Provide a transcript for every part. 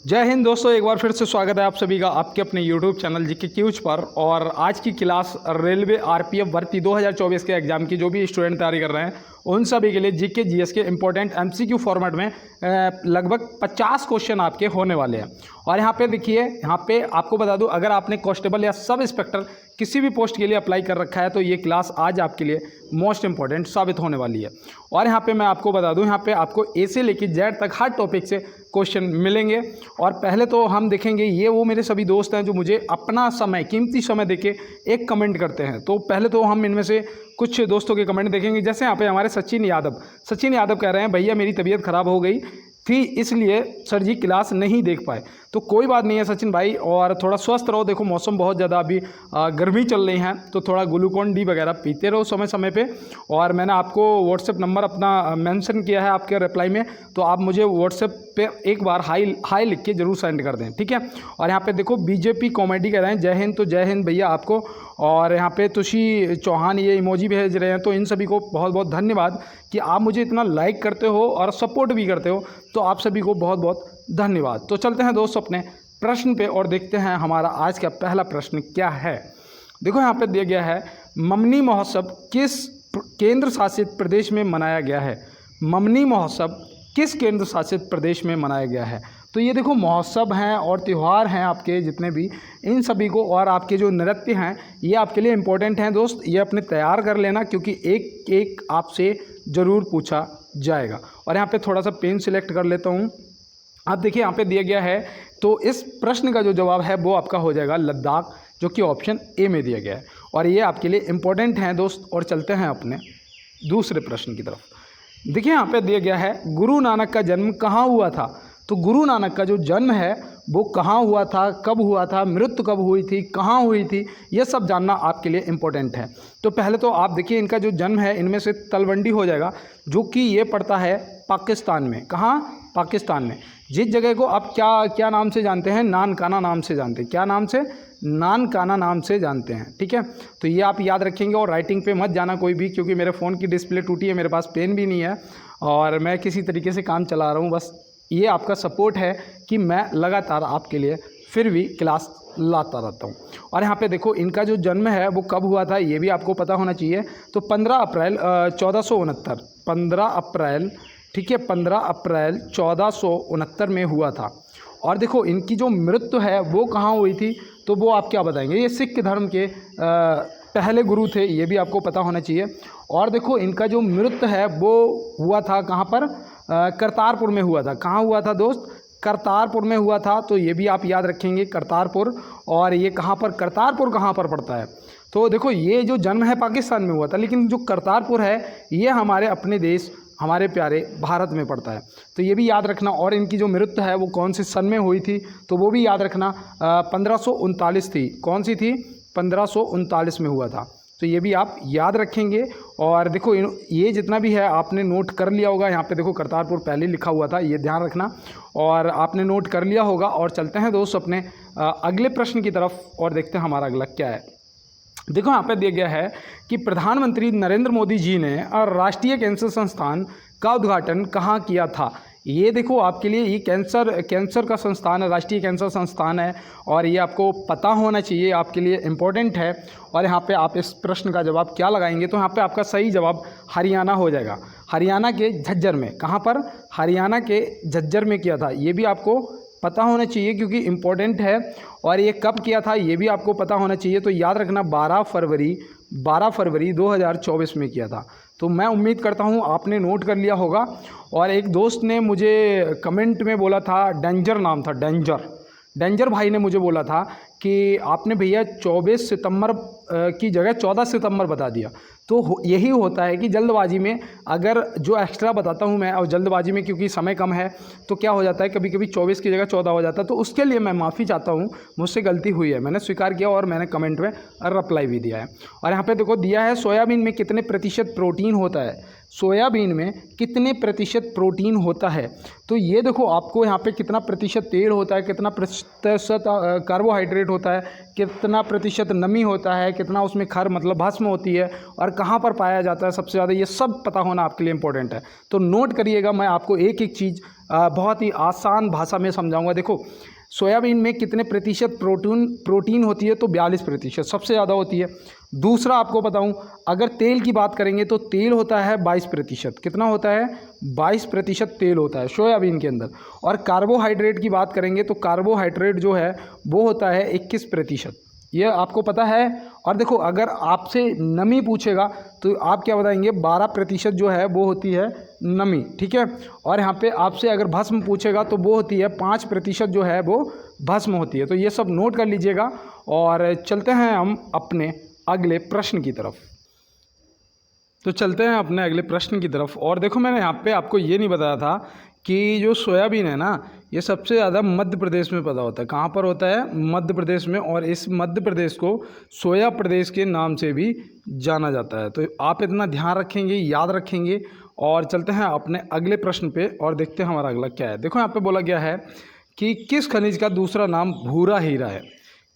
जय हिंद दोस्तों, एक बार फिर से स्वागत है आप सभी का आपके अपने YouTube चैनल जीके क्यूज पर। और आज की क्लास रेलवे आरपीएफ भर्ती 2024 के एग्जाम की जो भी स्टूडेंट तैयारी कर रहे हैं उन सभी के लिए जीके जीएस के इंपॉर्टेंट एमसीक्यू फॉर्मेट में लगभग 50 क्वेश्चन आपके होने वाले हैं। और यहाँ पे देखिए, यहाँ पे आपको बता दूं, अगर आपने कांस्टेबल या सब इंस्पेक्टर किसी भी पोस्ट के लिए अप्लाई कर रखा है तो ये क्लास आज आपके लिए मोस्ट इंपॉर्टेंट साबित होने वाली है। और यहाँ पे मैं आपको बता दूं, यहाँ पे आपको ए से लेकर जेड तक हर टॉपिक से क्वेश्चन मिलेंगे। और पहले तो हम देखेंगे, ये वो मेरे सभी दोस्त हैं जो मुझे अपना समय, कीमती समय देके एक कमेंट करते हैं। तो पहले तो हम इनमें से कुछ दोस्तों के कमेंट देखेंगे। जैसे यहाँ पे हमारे सचिन यादव कह रहे हैं, भैया मेरी तबीयत ख़राब हो गई थी इसलिए सर जी क्लास नहीं देख पाए। तो कोई बात नहीं है सचिन भाई, और थोड़ा स्वस्थ रहो। देखो मौसम बहुत ज़्यादा अभी गर्मी चल रही है, तो थोड़ा ग्लूकोन डी वगैरह पीते रहो समय समय पे। और मैंने आपको व्हाट्सएप नंबर अपना मेंशन किया है आपके रिप्लाई में, तो आप मुझे व्हाट्सएप पे एक बार हाई लिख के जरूर सेंड कर दें, ठीक है। और यहाँ पे देखो बीजेपी कॉमेडी कह रहे हैं जय हिंद, तो जय हिंद भैया आपको। और यहाँ पे तुषी चौहान ये इमोजी भेज रहे हैं, तो इन सभी को बहुत बहुत धन्यवाद कि आप मुझे इतना लाइक करते हो और सपोर्ट भी करते हो, तो आप सभी को बहुत बहुत धन्यवाद। तो चलते हैं दोस्तों अपने प्रश्न पे और देखते हैं हमारा आज का पहला प्रश्न क्या है। देखो यहाँ पे दिया गया है, ममनी महोत्सव किस केंद्र शासित प्रदेश में मनाया गया है। ममनी महोत्सव किस केंद्र शासित प्रदेश में मनाया गया है। तो ये देखो महोत्सव हैं और त्यौहार हैं आपके जितने भी, इन सभी को, और आपके जो नृत्य हैं ये आपके लिए इम्पोर्टेंट हैं दोस्त। ये अपने तैयार कर लेना क्योंकि एक एक आपसे ज़रूर पूछा जाएगा। और यहाँ पे थोड़ा सा पेन सिलेक्ट कर लेता हूँ। अब देखिए यहाँ पे दिया गया है, तो इस प्रश्न का जो जवाब है वो आपका हो जाएगा लद्दाख, जो कि ऑप्शन ए में दिया गया है। और ये आपके लिए इम्पोर्टेंट हैं दोस्त। और चलते हैं अपने दूसरे प्रश्न की तरफ। देखिए यहाँ पे दिया गया है, गुरु नानक का जन्म कहाँ हुआ था। तो गुरु नानक का जो जन्म है वो कहाँ हुआ था, कब हुआ था, मृत्यु कब हुई थी, कहाँ हुई थी, ये सब जानना आपके लिए इम्पोर्टेंट है। तो पहले तो आप देखिए, इनका जो जन्म है इनमें से तलवंडी हो जाएगा, जो कि ये पड़ता है पाकिस्तान में। कहाँ? पाकिस्तान में। जिस जगह को आप क्या नाम से जानते हैं, नानकाना नाम से जानते हैं। क्या नाम से? नानकाना नाम से जानते हैं, ठीक है। तो ये आप याद रखेंगे और राइटिंग पे मत जाना कोई भी, क्योंकि मेरे फ़ोन की डिस्प्ले टूटी है, मेरे पास पेन भी नहीं है और मैं किसी तरीके से काम चला रहा हूँ। बस ये आपका सपोर्ट है कि मैं लगातार आपके लिए फिर भी क्लास लाता रहता हूँ। और यहाँ पे देखो, इनका जो जन्म है वो कब हुआ था ये भी आपको पता होना चाहिए। तो 15 अप्रैल 1469, 15 अप्रैल, ठीक है, 15 अप्रैल 1469 में हुआ था। और देखो इनकी जो मृत्यु है वो कहाँ हुई थी, तो वो आप क्या बताएंगे। ये सिख धर्म के पहले गुरु थे, ये भी आपको पता होना चाहिए। और देखो इनका जो मृत्यु है वो हुआ था कहाँ पर, करतारपुर में हुआ था। कहाँ हुआ था दोस्त? करतारपुर में हुआ था। तो ये भी आप याद रखेंगे, करतारपुर। और ये कहाँ पर, करतारपुर कहाँ पर पड़ता है। तो देखो ये जो जन्म है पाकिस्तान में हुआ था, लेकिन जो करतारपुर है ये हमारे अपने देश, हमारे प्यारे भारत में पड़ता है। तो ये भी याद रखना। और इनकी जो मृत्यु है वो कौन से सन में हुई थी, तो वो भी याद रखना, 1539 थी। कौन सी थी? 1539 में हुआ था। तो ये भी आप याद रखेंगे। और देखो ये जितना भी है आपने नोट कर लिया होगा। यहाँ पे देखो करतारपुर पहले लिखा हुआ था, ये ध्यान रखना, और आपने नोट कर लिया होगा। और चलते हैं दोस्त अपने अगले प्रश्न की तरफ और देखते हैं हमारा अगला क्या है। देखो यहाँ पे दिया गया है कि प्रधानमंत्री नरेंद्र मोदी जी ने राष्ट्रीय कैंसर संस्थान का उद्घाटन कहाँ किया था। ये देखो आपके लिए, ये कैंसर का संस्थान है, राष्ट्रीय कैंसर संस्थान है, और ये आपको पता होना चाहिए, आपके लिए इम्पोर्टेंट है। और यहाँ पे आप इस प्रश्न का जवाब क्या लगाएंगे, तो यहाँ पे आपका सही जवाब हरियाणा हो जाएगा। हरियाणा के झज्जर में। कहाँ पर? हरियाणा के झज्जर में किया था। ये भी आपको पता होना चाहिए क्योंकि इम्पोर्टेंट है। और ये कब किया था ये भी आपको पता होना चाहिए। तो याद रखना, 12 फरवरी 2024 में किया था। तो मैं उम्मीद करता हूँ आपने नोट कर लिया होगा। और एक दोस्त ने मुझे कमेंट में बोला था, डेंजर नाम था, डेंजर भाई ने मुझे बोला था कि आपने भैया 24 सितंबर की जगह 14 सितंबर बता दिया। तो यही होता है कि जल्दबाजी में अगर जो एक्स्ट्रा बताता हूँ मैं, और जल्दबाजी में क्योंकि समय कम है तो क्या हो जाता है, कभी कभी 24 की जगह 14 हो जाता है। तो उसके लिए मैं माफ़ी चाहता हूँ, मुझसे गलती हुई है, मैंने स्वीकार किया और मैंने कमेंट में रिप्लाई भी दिया है। और यहाँ पे देखो दिया है, सोयाबीन में कितने प्रतिशत प्रोटीन होता है। सोयाबीन में कितने प्रतिशत प्रोटीन होता है। तो ये देखो आपको यहाँ पे कितना प्रतिशत तेल होता है, कितना प्रतिशत कार्बोहाइड्रेट होता है, कितना प्रतिशत नमी होता है, कितना उसमें खर मतलब भस्म होती है और कहाँ पर पाया जाता है सबसे ज़्यादा, ये सब पता होना आपके लिए इम्पोर्टेंट है। तो नोट करिएगा, मैं आपको एक एक चीज़ बहुत ही आसान भाषा में समझाऊंगा। देखो, सोयाबीन में कितने प्रतिशत प्रोटीन होती है, तो 42% सबसे ज़्यादा होती है। दूसरा आपको बताऊं, अगर तेल की बात करेंगे तो तेल होता है 22%। कितना होता है? 22% तेल होता है सोयाबीन के अंदर। और कार्बोहाइड्रेट की बात करेंगे तो कार्बोहाइड्रेट जो है वो होता है 21%। ये आपको पता है। और देखो, अगर आपसे नमी पूछेगा तो आप क्या बताएंगे? 12% जो है वो होती है नमी, ठीक है। और यहाँ पे आपसे अगर भस्म पूछेगा तो वो होती है 5% जो है वो भस्म होती है। तो ये सब नोट कर लीजिएगा और चलते हैं हम अपने अगले प्रश्न की तरफ। तो चलते हैं अपने अगले प्रश्न की तरफ। और देखो, मैंने यहाँ पे आपको ये नहीं बताया था कि जो सोयाबीन है ना, ये सबसे ज़्यादा मध्य प्रदेश में पैदा होता है। कहाँ पर होता है? मध्य प्रदेश में। और इस मध्य प्रदेश को सोया प्रदेश के नाम से भी जाना जाता है। तो आप इतना ध्यान रखेंगे, याद रखेंगे। और चलते हैं अपने अगले प्रश्न पे और देखते हैं हमारा अगला क्या है। देखो, यहाँ पे बोला गया है कि किस खनिज का दूसरा नाम भूरा हीरा है?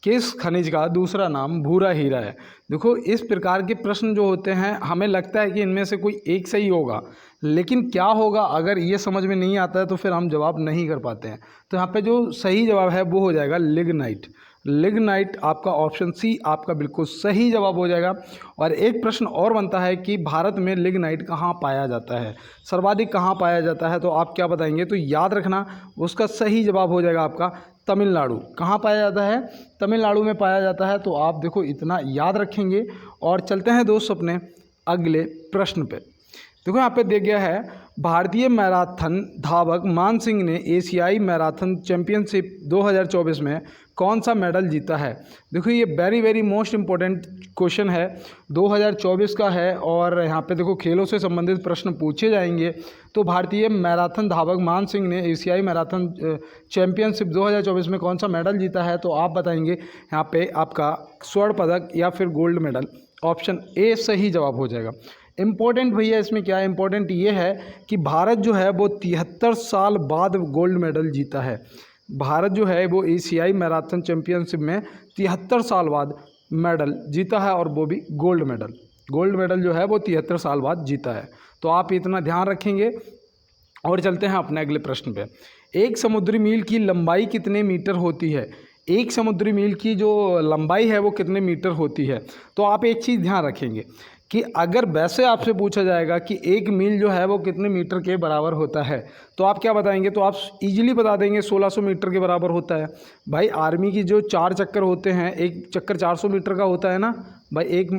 किस खनिज का दूसरा नाम भूरा हीरा है? देखो, इस प्रकार के प्रश्न जो होते हैं, हमें लगता है कि इनमें से कोई एक सही होगा, लेकिन क्या होगा अगर ये समझ में नहीं आता है तो फिर हम जवाब नहीं कर पाते हैं। तो यहाँ पे जो सही जवाब है वो हो जाएगा लिग्नाइट। लिग्नाइट आपका ऑप्शन सी आपका बिल्कुल सही जवाब हो जाएगा। और एक प्रश्न और बनता है कि भारत में लिग्नाइट कहाँ पाया जाता है, सर्वाधिक कहाँ पाया जाता है? तो आप क्या बताएंगे? तो याद रखना, उसका सही जवाब हो जाएगा आपका तमिलनाडु। कहाँ पाया जाता है? तमिलनाडु में पाया जाता है। तो आप देखो, इतना याद रखेंगे। और चलते हैं दोस्त अपने अगले प्रश्न पे। देखो, यहाँ पे दिया गया है, भारतीय मैराथन धावक मान सिंह ने एशियाई मैराथन चैंपियनशिप 2024 में कौन सा मेडल जीता है? देखो, ये very very most important question है, 2024 का है। और यहाँ पे देखो, खेलों से संबंधित प्रश्न पूछे जाएंगे। तो भारतीय मैराथन धावक मान सिंह ने एशियाई मैराथन चैंपियनशिप 2024 में कौन सा मेडल जीता है? तो आप बताएंगे यहाँ पे आपका स्वर्ण पदक या फिर गोल्ड मेडल। ऑप्शन ए सही जवाब हो जाएगा। इम्पोर्टेंट भैया इसमें क्या है? इम्पोर्टेंट ये है कि भारत जो है वो 73 साल बाद गोल्ड मेडल जीता है। भारत जो है वो एशियाई मैराथन चैंपियनशिप में 73 साल बाद मेडल जीता है, और वो भी गोल्ड मेडल। गोल्ड मेडल जो है वो 73 साल बाद जीता है। तो आप इतना ध्यान रखेंगे। और चलते हैं अपने अगले प्रश्न पे। एक समुद्री मील की लंबाई कितने मीटर होती है? एक समुद्री मील की जो लंबाई है वो कितने मीटर होती है? तो आप एक चीज़ ध्यान रखेंगे कि अगर वैसे आपसे पूछा जाएगा कि एक मील जो है वो कितने मीटर के बराबर होता है, तो आप क्या बताएंगे? तो आप इजीली बता देंगे 1600 मीटर के बराबर होता है। भाई, आर्मी की जो 4 चक्कर होते हैं, एक चक्कर 400 मीटर का होता है ना भाई, एक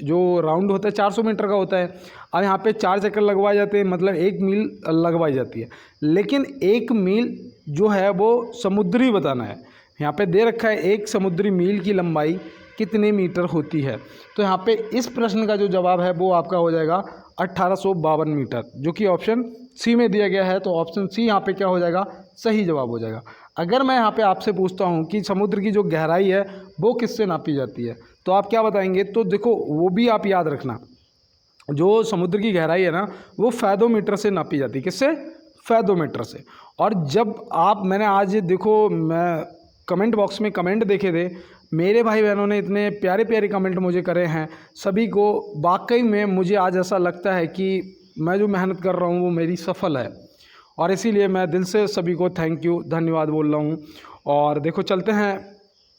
जो राउंड होता है 400 मीटर का होता है। अब यहाँ पे 4 चक्कर लगवाए जाते हैं, मतलब 1 मील लगवाई जाती है। लेकिन 1 मील जो है वो समुद्री बताना है। यहाँ पे दे रखा है एक समुद्री मील की लंबाई कितने मीटर होती है। तो यहाँ पे इस प्रश्न का जो जवाब है वो आपका हो जाएगा 1852 मीटर, जो कि ऑप्शन सी में दिया गया है। तो ऑप्शन सी यहाँ पे क्या हो जाएगा? सही जवाब हो जाएगा। अगर मैं यहाँ पे आपसे पूछता हूँ कि समुद्र की जो गहराई है वो किससे नापी जाती है, तो आप क्या बताएंगे? तो देखो, वो भी आप याद रखना, जो समुद्र की गहराई है ना वो फैदोमीटर से नापी जाती है। किससे? फैदोमीटर से। और जब आप, मैंने आज देखो, मैं कमेंट बॉक्स में कमेंट देखे थे, मेरे भाई बहनों ने इतने प्यारे प्यारे कमेंट मुझे करे हैं, सभी को वाकई में मुझे आज ऐसा लगता है कि मैं जो मेहनत कर रहा हूँ वो मेरी सफल है। और इसीलिए मैं दिल से सभी को थैंक यू, धन्यवाद बोल रहा हूँ। और देखो, चलते हैं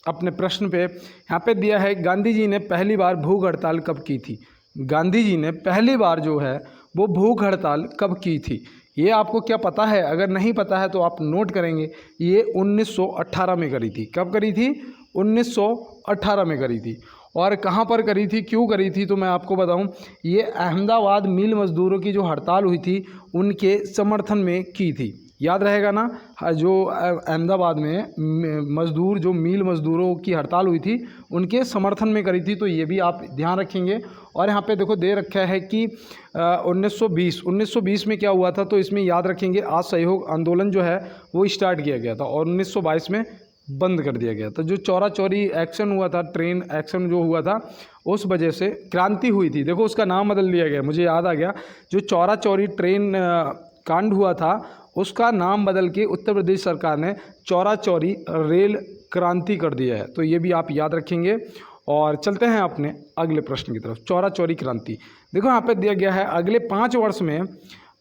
अपने प्रश्न पे। यहाँ पे दिया है, गांधी जी ने पहली बार भूख हड़ताल कब की थी? गांधी जी ने पहली बार जो है वो भूख हड़ताल कब की थी? ये आपको क्या पता है? अगर नहीं पता है तो आप नोट करेंगे, ये 1918 में करी थी। कब करी थी? 1918 में करी थी। और कहाँ पर करी थी, क्यों करी थी? तो मैं आपको बताऊं, ये अहमदाबाद मिल मज़दूरों की जो हड़ताल हुई थी उनके समर्थन में की थी। याद रहेगा ना, जो अहमदाबाद में मज़दूर, जो मिल मज़दूरों की हड़ताल हुई थी उनके समर्थन में करी थी। तो ये भी आप ध्यान रखेंगे। और यहाँ पे देखो दे रखा है कि 1920 में क्या हुआ था, तो इसमें याद रखेंगे असहयोग आंदोलन जो है वो स्टार्ट किया गया था और 1922 में बंद कर दिया गया था। जो चौरा चौरी एक्शन हुआ था, ट्रेन एक्शन जो हुआ था, उस वजह से क्रांति हुई थी। देखो, उसका नाम बदल दिया गया, मुझे याद आ गया। जो चौरा चौरी ट्रेन कांड हुआ था उसका नाम बदल के उत्तर प्रदेश सरकार ने चौरा चौरी रेल क्रांति कर दिया है। तो ये भी आप याद रखेंगे। और चलते हैं अपने अगले प्रश्न की तरफ। चौरा चौरी क्रांति, देखो यहाँ पे दिया गया है अगले 5 वर्ष में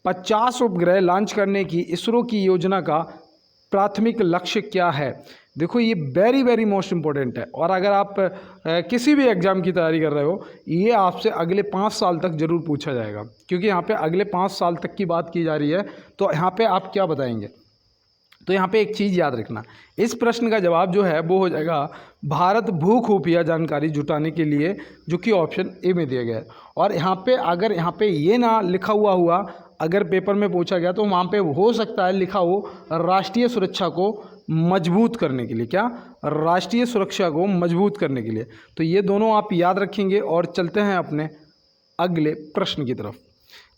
50 उपग्रह लॉन्च करने की इसरो की योजना का प्राथमिक लक्ष्य क्या है। देखो ये वेरी वेरी मोस्ट इम्पोर्टेंट है, और अगर आप किसी भी एग्ज़ाम की तैयारी कर रहे हो, ये आपसे अगले 5 साल तक ज़रूर पूछा जाएगा, क्योंकि यहाँ पे अगले 5 साल तक की बात की जा रही है। तो यहाँ पे आप क्या बताएंगे, तो यहाँ पे एक चीज़ याद रखना, इस प्रश्न का जवाब जो है वो हो जाएगा भारत भू खुफिया जानकारी जुटाने के लिए, जो कि ऑप्शन ए में दिया गया है। और यहाँ पे अगर यहाँ पे ये ना लिखा हुआ अगर पेपर में पूछा गया, तो वहाँ पे हो सकता है लिखा हो राष्ट्रीय सुरक्षा को मजबूत करने के लिए। क्या? राष्ट्रीय सुरक्षा को मजबूत करने के लिए। तो ये दोनों आप याद रखेंगे। और चलते हैं अपने अगले प्रश्न की तरफ।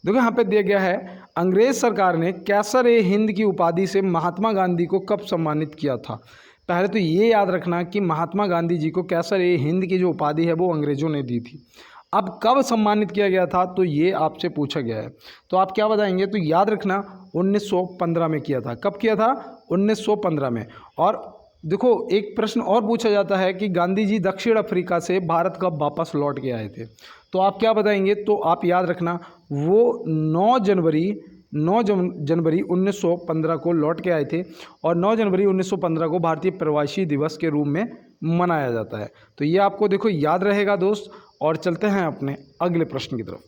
देखो यहाँ पे दिया गया है अंग्रेज सरकार ने कैसर-ए-हिंद की उपाधि से महात्मा गांधी को कब सम्मानित किया था। पहले तो ये याद रखना कि महात्मा गांधी जी को कैसर-ए-हिंद की जो उपाधि है वो अंग्रेजों ने दी थी। अब कब सम्मानित किया गया था, तो ये आपसे पूछा गया है। तो आप क्या बताएंगे, तो याद रखना 1915 में किया था। कब किया था? 1915 में। और देखो एक प्रश्न और पूछा जाता है कि गांधी जी दक्षिण अफ्रीका से भारत कब वापस लौट के आए थे। तो आप क्या बताएंगे, तो आप याद रखना वो 9 जनवरी 1915 को लौट के आए थे। और 9 जनवरी 1915 को भारतीय प्रवासी दिवस के रूप में मनाया जाता है। तो ये आपको देखो याद रहेगा दोस्त। और चलते हैं अपने अगले प्रश्न की तरफ।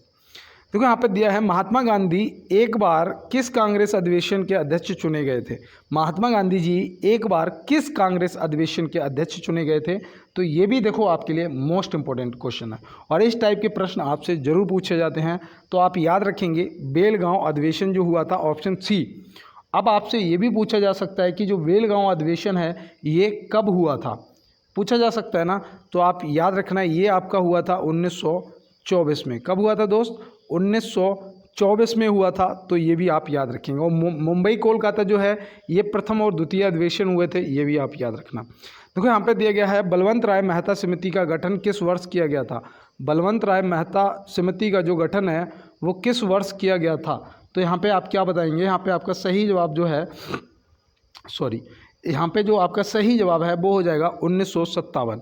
देखो यहाँ पे दिया है महात्मा गांधी एक बार किस कांग्रेस अधिवेशन के अध्यक्ष चुने गए थे। महात्मा गांधी जी एक बार किस कांग्रेस अधिवेशन के अध्यक्ष चुने गए थे। तो ये भी देखो आपके लिए मोस्ट इंपॉर्टेंट क्वेश्चन है, और इस टाइप के प्रश्न आपसे ज़रूर पूछे जाते हैं। तो आप याद रखेंगे बेलगांव अधिवेशन जो हुआ था, ऑप्शन सी। अब आपसे ये भी पूछा जा सकता है कि जो बेलगांव अधिवेशन है ये कब हुआ था, पूछा जा सकता है ना। तो आप याद रखना ये आपका हुआ था 1924 में। कब हुआ था दोस्त? 1924 में हुआ था। तो ये भी आप याद रखेंगे। और मुंबई कोलकाता जो है ये प्रथम और द्वितीय अधिवेशन हुए थे, ये भी आप याद रखना। देखो यहाँ पे दिया गया है बलवंत राय मेहता समिति का गठन किस वर्ष किया गया था। बलवंत राय मेहता समिति का जो गठन है वो किस वर्ष किया गया था। तो यहाँ पे आप क्या बताएंगे, यहाँ पे आपका सही जवाब जो है यहाँ पे जो आपका सही जवाब है वो हो जाएगा 1957।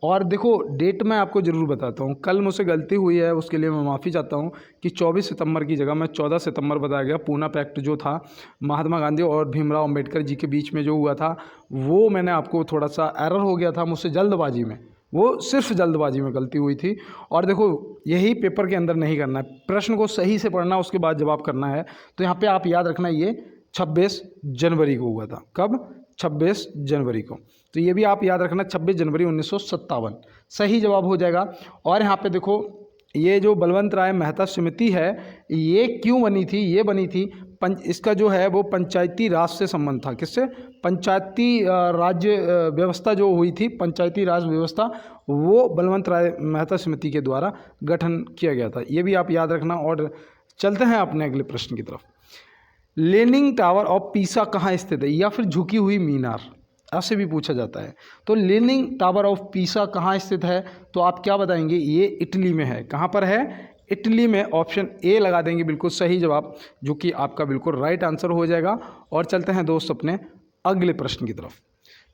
और देखो डेट मैं आपको ज़रूर बताता हूँ, कल मुझसे गलती हुई है उसके लिए मैं माफ़ी चाहता हूँ कि 24 सितंबर की जगह मैं 14 सितंबर बताया गया। पूना पैक्ट जो था महात्मा गांधी और भीमराव अंबेडकर जी के बीच में जो हुआ था, वो मैंने आपको थोड़ा सा एरर हो गया था मुझसे जल्दबाजी में, वो सिर्फ जल्दबाजी में गलती हुई थी। और देखो यही पेपर के अंदर नहीं करना है, प्रश्न को सही से पढ़ना उसके बाद जवाब करना है। तो यहाँ पे आप याद रखना ये 26 जनवरी को हुआ था। कब? 26 जनवरी को। तो ये भी आप याद रखना 26 जनवरी 1957 सही जवाब हो जाएगा। और यहाँ पे देखो ये जो बलवंत राय मेहता समिति है ये क्यों बनी थी, ये बनी थी इसका जो है वो पंचायती राज से संबंध था। किससे? पंचायती राज्य व्यवस्था जो हुई थी, पंचायती राज व्यवस्था, वो बलवंत राय मेहता समिति के द्वारा गठन किया गया था। ये भी आप याद रखना। और चलते हैं अपने अगले प्रश्न की तरफ। लीनिंग टावर ऑफ पीसा कहाँ स्थित है, या फिर झुकी हुई मीनार, ऐसे भी पूछा जाता है। तो लीनिंग टावर ऑफ पीसा कहाँ स्थित है, तो आप क्या बताएंगे, ये इटली में है। कहाँ पर है? इटली में। ऑप्शन ए लगा देंगे बिल्कुल सही जवाब, जो कि आपका बिल्कुल राइट आंसर हो जाएगा। और चलते हैं दोस्त अपने अगले प्रश्न की तरफ।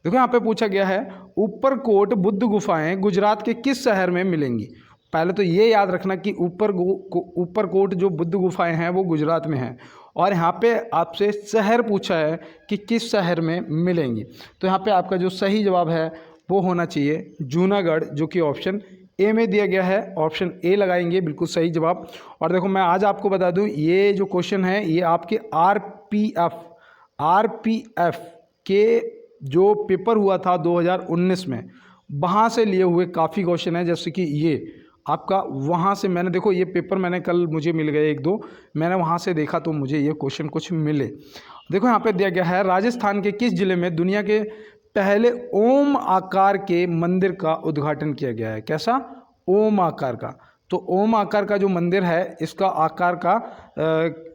देखो यहाँ पे पूछा गया है ऊपरकोट बुद्ध गुफाएं गुजरात के किस शहर में मिलेंगी। पहले तो ये याद रखना कि ऊपरकोट जो बुद्ध गुफाएं हैं वो गुजरात में हैं। और यहाँ पे आपसे शहर पूछा है कि किस शहर में मिलेंगी। तो यहाँ पे आपका जो सही जवाब है वो होना चाहिए जूनागढ़, जो कि ऑप्शन ए में दिया गया है। ऑप्शन ए लगाएंगे बिल्कुल सही जवाब। और देखो मैं आज आपको बता दूं ये जो क्वेश्चन है ये आपके आरपीएफ के जो पेपर हुआ था 2019 में, वहाँ से लिए हुए काफ़ी क्वेश्चन है। जैसे कि ये आपका वहाँ से मैंने देखो ये पेपर मैंने कल मुझे मिल गए 1-2, मैंने वहाँ से देखा तो मुझे ये क्वेश्चन कुछ मिले। देखो यहाँ पे दिया गया है राजस्थान के किस जिले में दुनिया के पहले ओम आकार के मंदिर का उद्घाटन किया गया है। कैसा? ओम आकार का। तो ओम आकार का जो मंदिर है इसका आकार का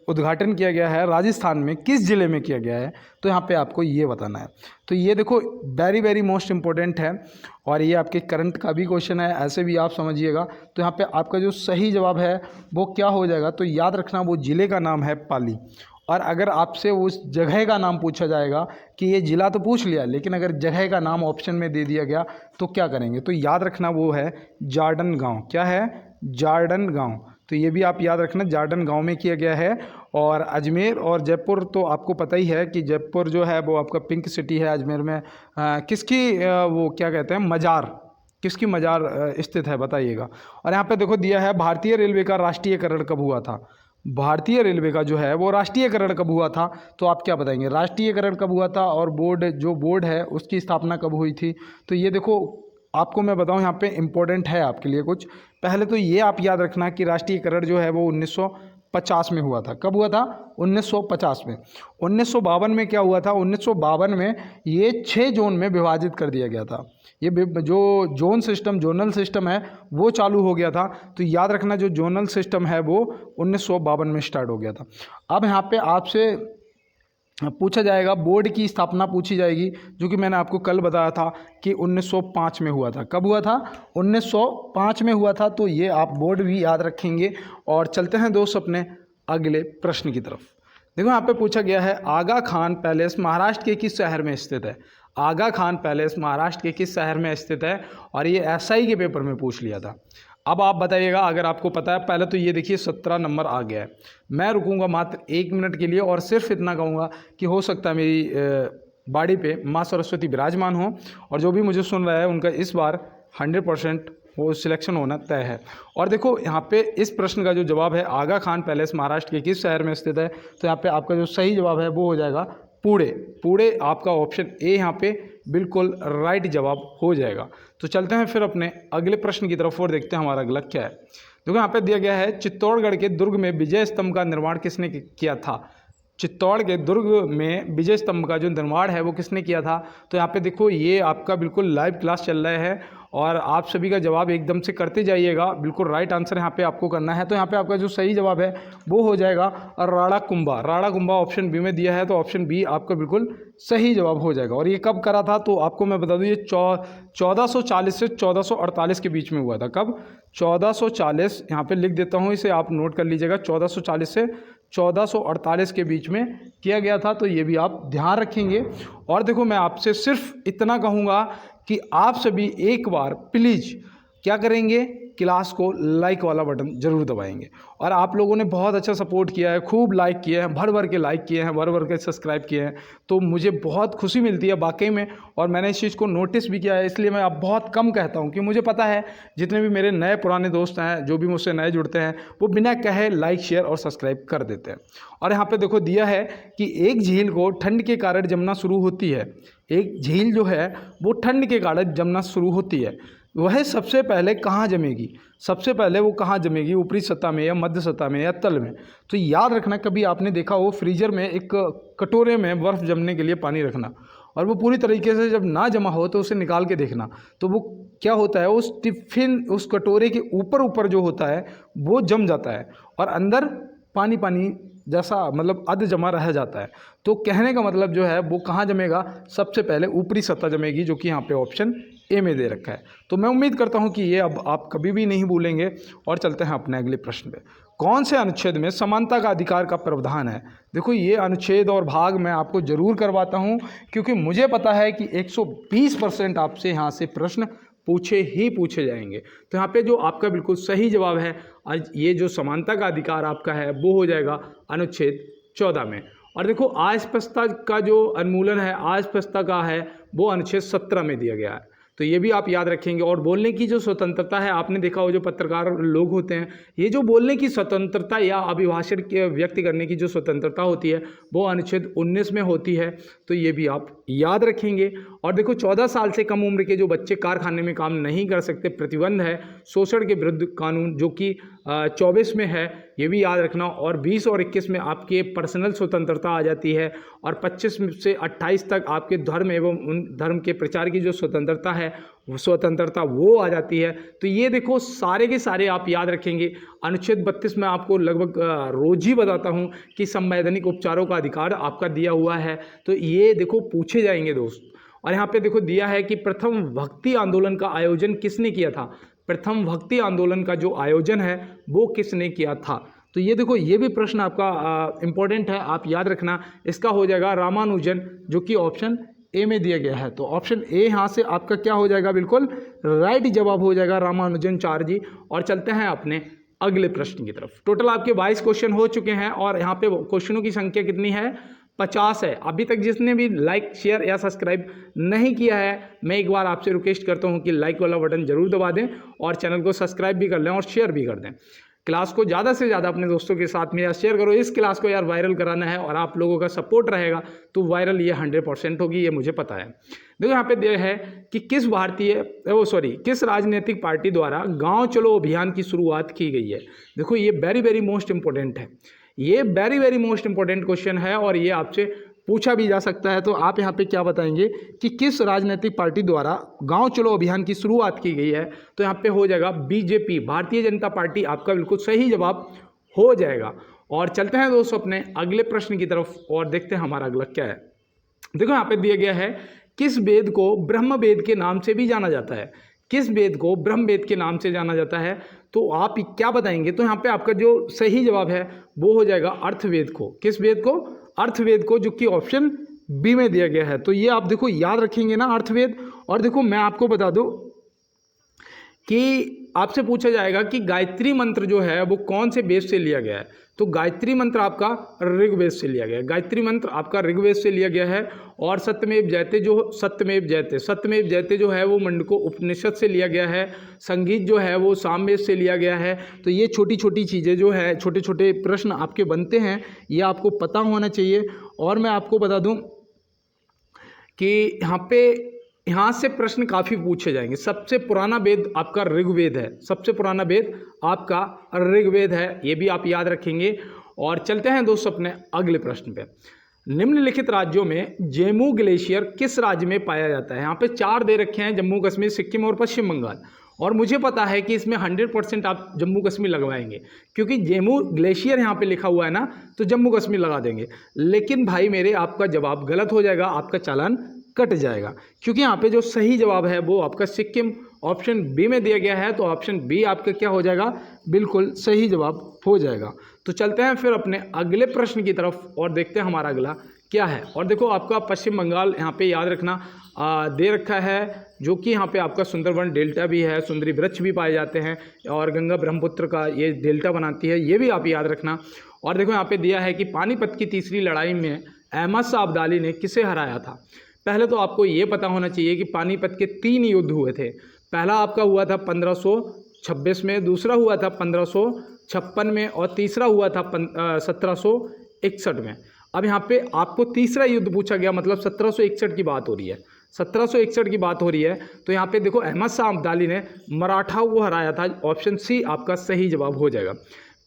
उद्घाटन किया गया है राजस्थान में, किस ज़िले में किया गया है। तो यहाँ पे आपको ये बताना है। तो ये देखो वेरी वेरी मोस्ट इम्पोर्टेंट है, और ये आपके करंट का भी क्वेश्चन है, ऐसे भी आप समझिएगा। तो यहाँ पे आपका जो सही जवाब है वो क्या हो जाएगा, तो याद रखना वो ज़िले का नाम है पाली। और अगर आपसे उस जगह का नाम पूछा जाएगा कि ये ज़िला तो पूछ लिया, लेकिन अगर जगह का नाम ऑप्शन में दे दिया गया तो क्या करेंगे? तो याद रखना वो है जार्डन गांव। क्या है? जार्डन गांव। तो ये भी आप याद रखना, जार्डन गांव में किया गया है। और अजमेर और जयपुर तो आपको पता ही है कि जयपुर जो है वो आपका पिंक सिटी है। अजमेर में किसकी वो क्या कहते हैं, मज़ार, किसकी मज़ार स्थित है बताइएगा। और यहाँ पे देखो दिया है भारतीय रेलवे का राष्ट्रीयकरण कब हुआ था। भारतीय रेलवे का जो है वो राष्ट्रीयकरण कब हुआ था, तो आप क्या बताएंगे? राष्ट्रीयकरण कब हुआ था और बोर्ड है उसकी स्थापना कब हुई थी। तो ये देखो आपको मैं बताऊं, यहाँ पे इम्पोर्टेंट है आपके लिए कुछ। पहले तो ये आप याद रखना कि राष्ट्रीयकरण जो है वो 1950 में हुआ था। कब हुआ था? 1950 में। 1952 में क्या हुआ था? 1952 में ये 6 जोन में विभाजित कर दिया गया था। ये जो जोनल सिस्टम है वो चालू हो गया था। तो याद रखना जो जोनल सिस्टम है वो 1952 में स्टार्ट हो गया था। अब यहाँ पे आपसे पूछा जाएगा, बोर्ड की स्थापना पूछी जाएगी, जो कि मैंने आपको कल बताया था कि 1905 में हुआ था। कब हुआ था? 1905 में हुआ था। तो ये आप बोर्ड भी याद रखेंगे। और चलते हैं दोस्त अपने अगले प्रश्न की तरफ। देखो यहाँ पे पूछा गया है, आगा खान पैलेस महाराष्ट्र के किस शहर में स्थित है? आगा खान पैलेस महाराष्ट्र के किस शहर में स्थित है? और ये एसआई के पेपर में पूछ लिया था। अब आप बताइएगा अगर आपको पता है। पहले तो ये देखिए 17 नंबर आ गया है। मैं रुकूंगा मात्र 1 मिनट के लिए और सिर्फ इतना कहूँगा कि हो सकता है मेरी बाड़ी पे माँ सरस्वती विराजमान हो और जो भी मुझे सुन रहा है उनका इस बार 100% वो सिलेक्शन होना तय है। और देखो यहाँ पे इस प्रश्न का जो जवाब है, आगा खान पैलेस महाराष्ट्र के किस शहर में स्थित है, तो यहाँ पे आपका जो सही जवाब है वो हो जाएगा पुणे। पुणे आपका ऑप्शन ए यहाँ पे बिल्कुल राइट जवाब हो जाएगा। तो चलते हैं फिर अपने अगले प्रश्न की तरफ और देखते हैं हमारा अगला क्या है। देखो यहाँ पे दिया गया है, चित्तौड़गढ़ के दुर्ग में विजय स्तंभ का निर्माण किसने किया था? चित्तौड़ के दुर्ग में विजय स्तंभ का जो निर्माण है वो किसने किया था? तो यहाँ पे देखो ये आपका बिल्कुल लाइव क्लास चल रहा है और आप सभी का जवाब एकदम से करते जाइएगा। बिल्कुल राइट आंसर यहाँ पे आपको करना है। तो यहाँ पे आपका जो सही जवाब है वो हो जाएगा राड़ा कुंभा। राड़ा कुंभा ऑप्शन बी में दिया है, तो ऑप्शन बी आपका बिल्कुल सही जवाब हो जाएगा। और ये कब करा था? तो आपको मैं बता दूँ, ये 1440 से 1448 के बीच में हुआ था। कब? 1440, यहाँ पे लिख देता हूँ, इसे आप नोट कर लीजिएगा। 1440 से 1448 के बीच में किया गया था। तो ये भी आप ध्यान रखेंगे। और देखो मैं आपसे सिर्फ इतना कहूँगा कि आप सभी एक बार प्लीज़ क्या करेंगे, क्लास को लाइक वाला बटन ज़रूर दबाएंगे। और आप लोगों ने बहुत अच्छा सपोर्ट किया है, खूब लाइक किए हैं, भर भर के लाइक किए हैं, भर भर के सब्सक्राइब किए हैं। तो मुझे बहुत खुशी मिलती है वाकई में, और मैंने इस चीज़ को नोटिस भी किया है। इसलिए मैं अब बहुत कम कहता हूँ कि मुझे पता है जितने भी मेरे नए पुराने दोस्त हैं, जो भी मुझसे नए जुड़ते हैं, वो बिना कहे लाइक शेयर और सब्सक्राइब कर देते हैं। और यहाँ पर देखो दिया है कि एक झील को ठंड के कारण जमना शुरू होती है। एक झील जो है वो ठंड के कारण जमना शुरू होती है, वह सबसे पहले कहाँ जमेगी? सबसे पहले वो कहाँ जमेगी? ऊपरी सतह में या मध्य सतह में या तल में? तो याद रखना, कभी आपने देखा हो फ्रीजर में एक कटोरे में बर्फ़ जमने के लिए पानी रखना, और वो पूरी तरीके से जब ना जमा हो तो उसे निकाल के देखना, तो वो क्या होता है, उस टिफ़िन उस कटोरे के ऊपर जो होता है वो जम जाता है और अंदर पानी पानी जैसा मतलब अध जमा रह जाता है। तो कहने का मतलब जो है वो कहाँ जमेगा? सबसे पहले ऊपरी सतह जमेगी, जो कि यहाँ पे ऑप्शन ए में दे रखा है। तो मैं उम्मीद करता हूँ कि ये अब आप कभी भी नहीं भूलेंगे। और चलते हैं अपने अगले प्रश्न पे। कौन से अनुच्छेद में समानता का अधिकार का प्रावधान है? देखो ये अनुच्छेद और भाग मैं आपको जरूर करवाता हूँ, क्योंकि मुझे पता है कि 120% आपसे यहाँ से प्रश्न पूछे जाएंगे। तो यहाँ पे जो आपका बिल्कुल सही जवाब है, आज ये जो समानता का अधिकार आपका है वो हो जाएगा अनुच्छेद 14 में। और देखो अस्पृश्यता का जो उन्मूलन है, अस्पृश्यता का है, वो अनुच्छेद 17 में दिया गया है। तो ये भी आप याद रखेंगे। और बोलने की जो स्वतंत्रता है, आपने देखा हो जो पत्रकार लोग होते हैं, ये जो बोलने की स्वतंत्रता या अभिभाषण के व्यक्त करने की जो स्वतंत्रता होती है वो अनुच्छेद 19 में होती है। तो ये भी आप याद रखेंगे। और देखो 14 साल से कम उम्र के जो बच्चे कारखाने में काम नहीं कर सकते, प्रतिबंध है शोषण के विरुद्ध कानून, जो कि 24 में है, ये भी याद रखना। और 20 और 21 में आपके पर्सनल स्वतंत्रता आ जाती है, और 25 से 28 तक आपके धर्म एवं उन धर्म के प्रचार की जो स्वतंत्रता है वो आ जाती है। तो ये देखो सारे के सारे आप याद रखेंगे। अनुच्छेद 32 में आपको लगभग रोज ही बताता हूँ कि संवैधानिक उपचारों का अधिकार आपका दिया हुआ है। तो ये देखो पूछे जाएंगे दोस्त। और यहाँ पे देखो दिया है कि प्रथम भक्ति आंदोलन का आयोजन किसने किया था? प्रथम भक्ति आंदोलन का जो आयोजन है वो किसने किया था? तो ये देखो, ये भी प्रश्न आपका इंपॉर्टेंट है, आप याद रखना। इसका हो जाएगा रामानुजन, जो कि ऑप्शन ए में दिया गया है। तो ऑप्शन ए यहाँ से आपका क्या हो जाएगा, बिल्कुल राइट जवाब हो जाएगा रामानुजन चार जी। और चलते हैं अपने अगले प्रश्न की तरफ। टोटल आपके 22 क्वेश्चन हो चुके हैं और यहाँ पे क्वेश्चनों की संख्या कितनी है, 50 है। अभी तक जिसने भी लाइक शेयर या सब्सक्राइब नहीं किया है, मैं एक बार आपसे रिक्वेस्ट करता हूँ कि लाइक वाला बटन जरूर दबा दें और चैनल को सब्सक्राइब भी कर लें और शेयर भी कर दें। क्लास को ज़्यादा से ज़्यादा अपने दोस्तों के साथ में यार शेयर करो। इस क्लास को यार वायरल कराना है और आप लोगों का सपोर्ट रहेगा तो वायरल ये 100% होगी, ये मुझे पता है। देखो यहाँ पे दिया है कि किस राजनीतिक पार्टी द्वारा गांव चलो अभियान की शुरुआत की गई है। देखो ये वेरी वेरी मोस्ट इंपॉर्टेंट है, ये very very most important question है और ये आपसे पूछा भी जा सकता है। तो आप यहाँ पे क्या बताएंगे कि किस राजनीतिक पार्टी द्वारा गांव चलो अभियान की शुरुआत की गई है। तो यहाँ पे हो जाएगा बीजेपी, भारतीय जनता पार्टी, आपका बिल्कुल सही जवाब हो जाएगा। और चलते हैं दोस्तों अपने अगले प्रश्न की तरफ और देखते हैं हमारा अगला क्या है। देखो यहाँ पे दिया गया है, किस वेद को ब्रह्म वेद के नाम से भी जाना जाता है। किस वेद को ब्रह्म वेद के नाम से जाना जाता है, तो आप क्या बताएंगे। तो यहाँ पे आपका जो सही जवाब है वो हो जाएगा अर्थवेद को। किस वेद को, अर्थवेद को, जो कि ऑप्शन बी में दिया गया है। तो ये आप देखो याद रखेंगे ना, अर्थवेद। और देखो मैं आपको बता दूं कि आपसे पूछा जाएगा कि गायत्री मंत्र जो है वो कौन से वेद से लिया गया है। तो गायत्री मंत्र आपका ऋग्वेद से लिया गया है, गायत्री मंत्र आपका ऋग्वेद से लिया गया है। और सत्यमेव जयते जो है वो मंडको उपनिषद से लिया गया है। संगीत जो है वो सामवेद से लिया गया है। तो ये छोटी छोटी चीज़ें जो है, छोटे छोटे प्रश्न आपके बनते हैं, ये आपको पता होना चाहिए। और मैं आपको बता दूं कि यहाँ से प्रश्न काफ़ी पूछे जाएंगे। सबसे पुराना वेद आपका ऋग्वेद है, सबसे पुराना वेद आपका ऋग्वेद है, ये भी आप याद रखेंगे। और चलते हैं दोस्तों अपने अगले प्रश्न पे। निम्नलिखित राज्यों में जेमू ग्लेशियर किस राज्य में पाया जाता है। यहाँ पे 4 दे रखे हैं, जम्मू कश्मीर, सिक्किम और पश्चिम बंगाल। और मुझे पता है कि इसमें 100% आप जम्मू कश्मीर लगवाएंगे, क्योंकि जेमू ग्लेशियर यहाँ पे लिखा हुआ है ना, तो जम्मू कश्मीर लगा देंगे। लेकिन भाई मेरे, आपका जवाब गलत हो जाएगा, आपका चालान कट जाएगा, क्योंकि यहाँ पे जो सही जवाब है वो आपका सिक्किम ऑप्शन बी में दिया गया है। तो ऑप्शन बी आपका क्या हो जाएगा, बिल्कुल सही जवाब हो जाएगा। तो चलते हैं फिर अपने अगले प्रश्न की तरफ और देखते हैं हमारा अगला क्या है। और देखो आपका पश्चिम बंगाल यहाँ पे याद रखना दे रखा है, जो कि यहाँ पे आपका सुंदरवन डेल्टा भी है, सुंदरी वृक्ष भी पाए जाते हैं और गंगा ब्रह्मपुत्र का ये डेल्टा बनाती है, ये भी आप याद रखना। और देखो यहाँ पे दिया है कि पानीपत की तीसरी लड़ाई में अहमद शाह अब्दाली ने किसे हराया था। पहले तो आपको ये पता होना चाहिए कि पानीपत के 3 युद्ध हुए थे। पहला आपका हुआ था 1526 में, दूसरा हुआ था 1556 में और तीसरा हुआ था 1761 में। अब यहाँ पे आपको तीसरा युद्ध पूछा गया, मतलब 1761 की बात हो रही है, 1761 की बात हो रही है। तो यहाँ पे देखो अहमद शाह अब्दाली ने मराठाओं को हराया था, ऑप्शन सी आपका सही जवाब हो जाएगा।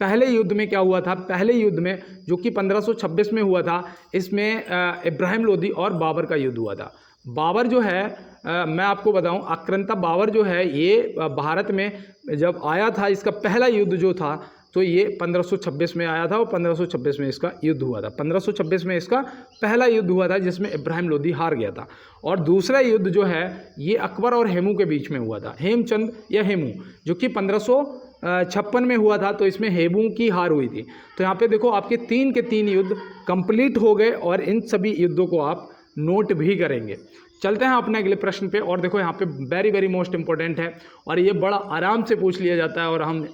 पहले युद्ध में क्या हुआ था, पहले युद्ध में जो कि 1526 में हुआ था, इसमें इब्राहिम लोदी और बाबर का युद्ध हुआ था। बाबर जो है मैं आपको बताऊं, आक्रांता बाबर जो है ये भारत में जब आया था, इसका पहला युद्ध जो था तो ये 1526 में आया था और 1526 में इसका युद्ध हुआ था। 1526 में इसका पहला युद्ध हुआ था जिसमें इब्राहिम लोदी हार गया था। और दूसरा युद्ध जो है ये अकबर और हेमू के बीच में हुआ था, हेमचंद या हेमू, जो कि 1556 में हुआ था। तो इसमें हेमू की हार हुई थी। तो यहाँ पे देखो आपके 3 के 3 युद्ध कंप्लीट हो गए और इन सभी युद्धों को आप नोट भी करेंगे। चलते हैं अपने अगले प्रश्न पे। और देखो यहाँ पे वेरी वेरी मोस्ट इंपॉर्टेंट है और ये बड़ा आराम से पूछ लिया जाता है और हम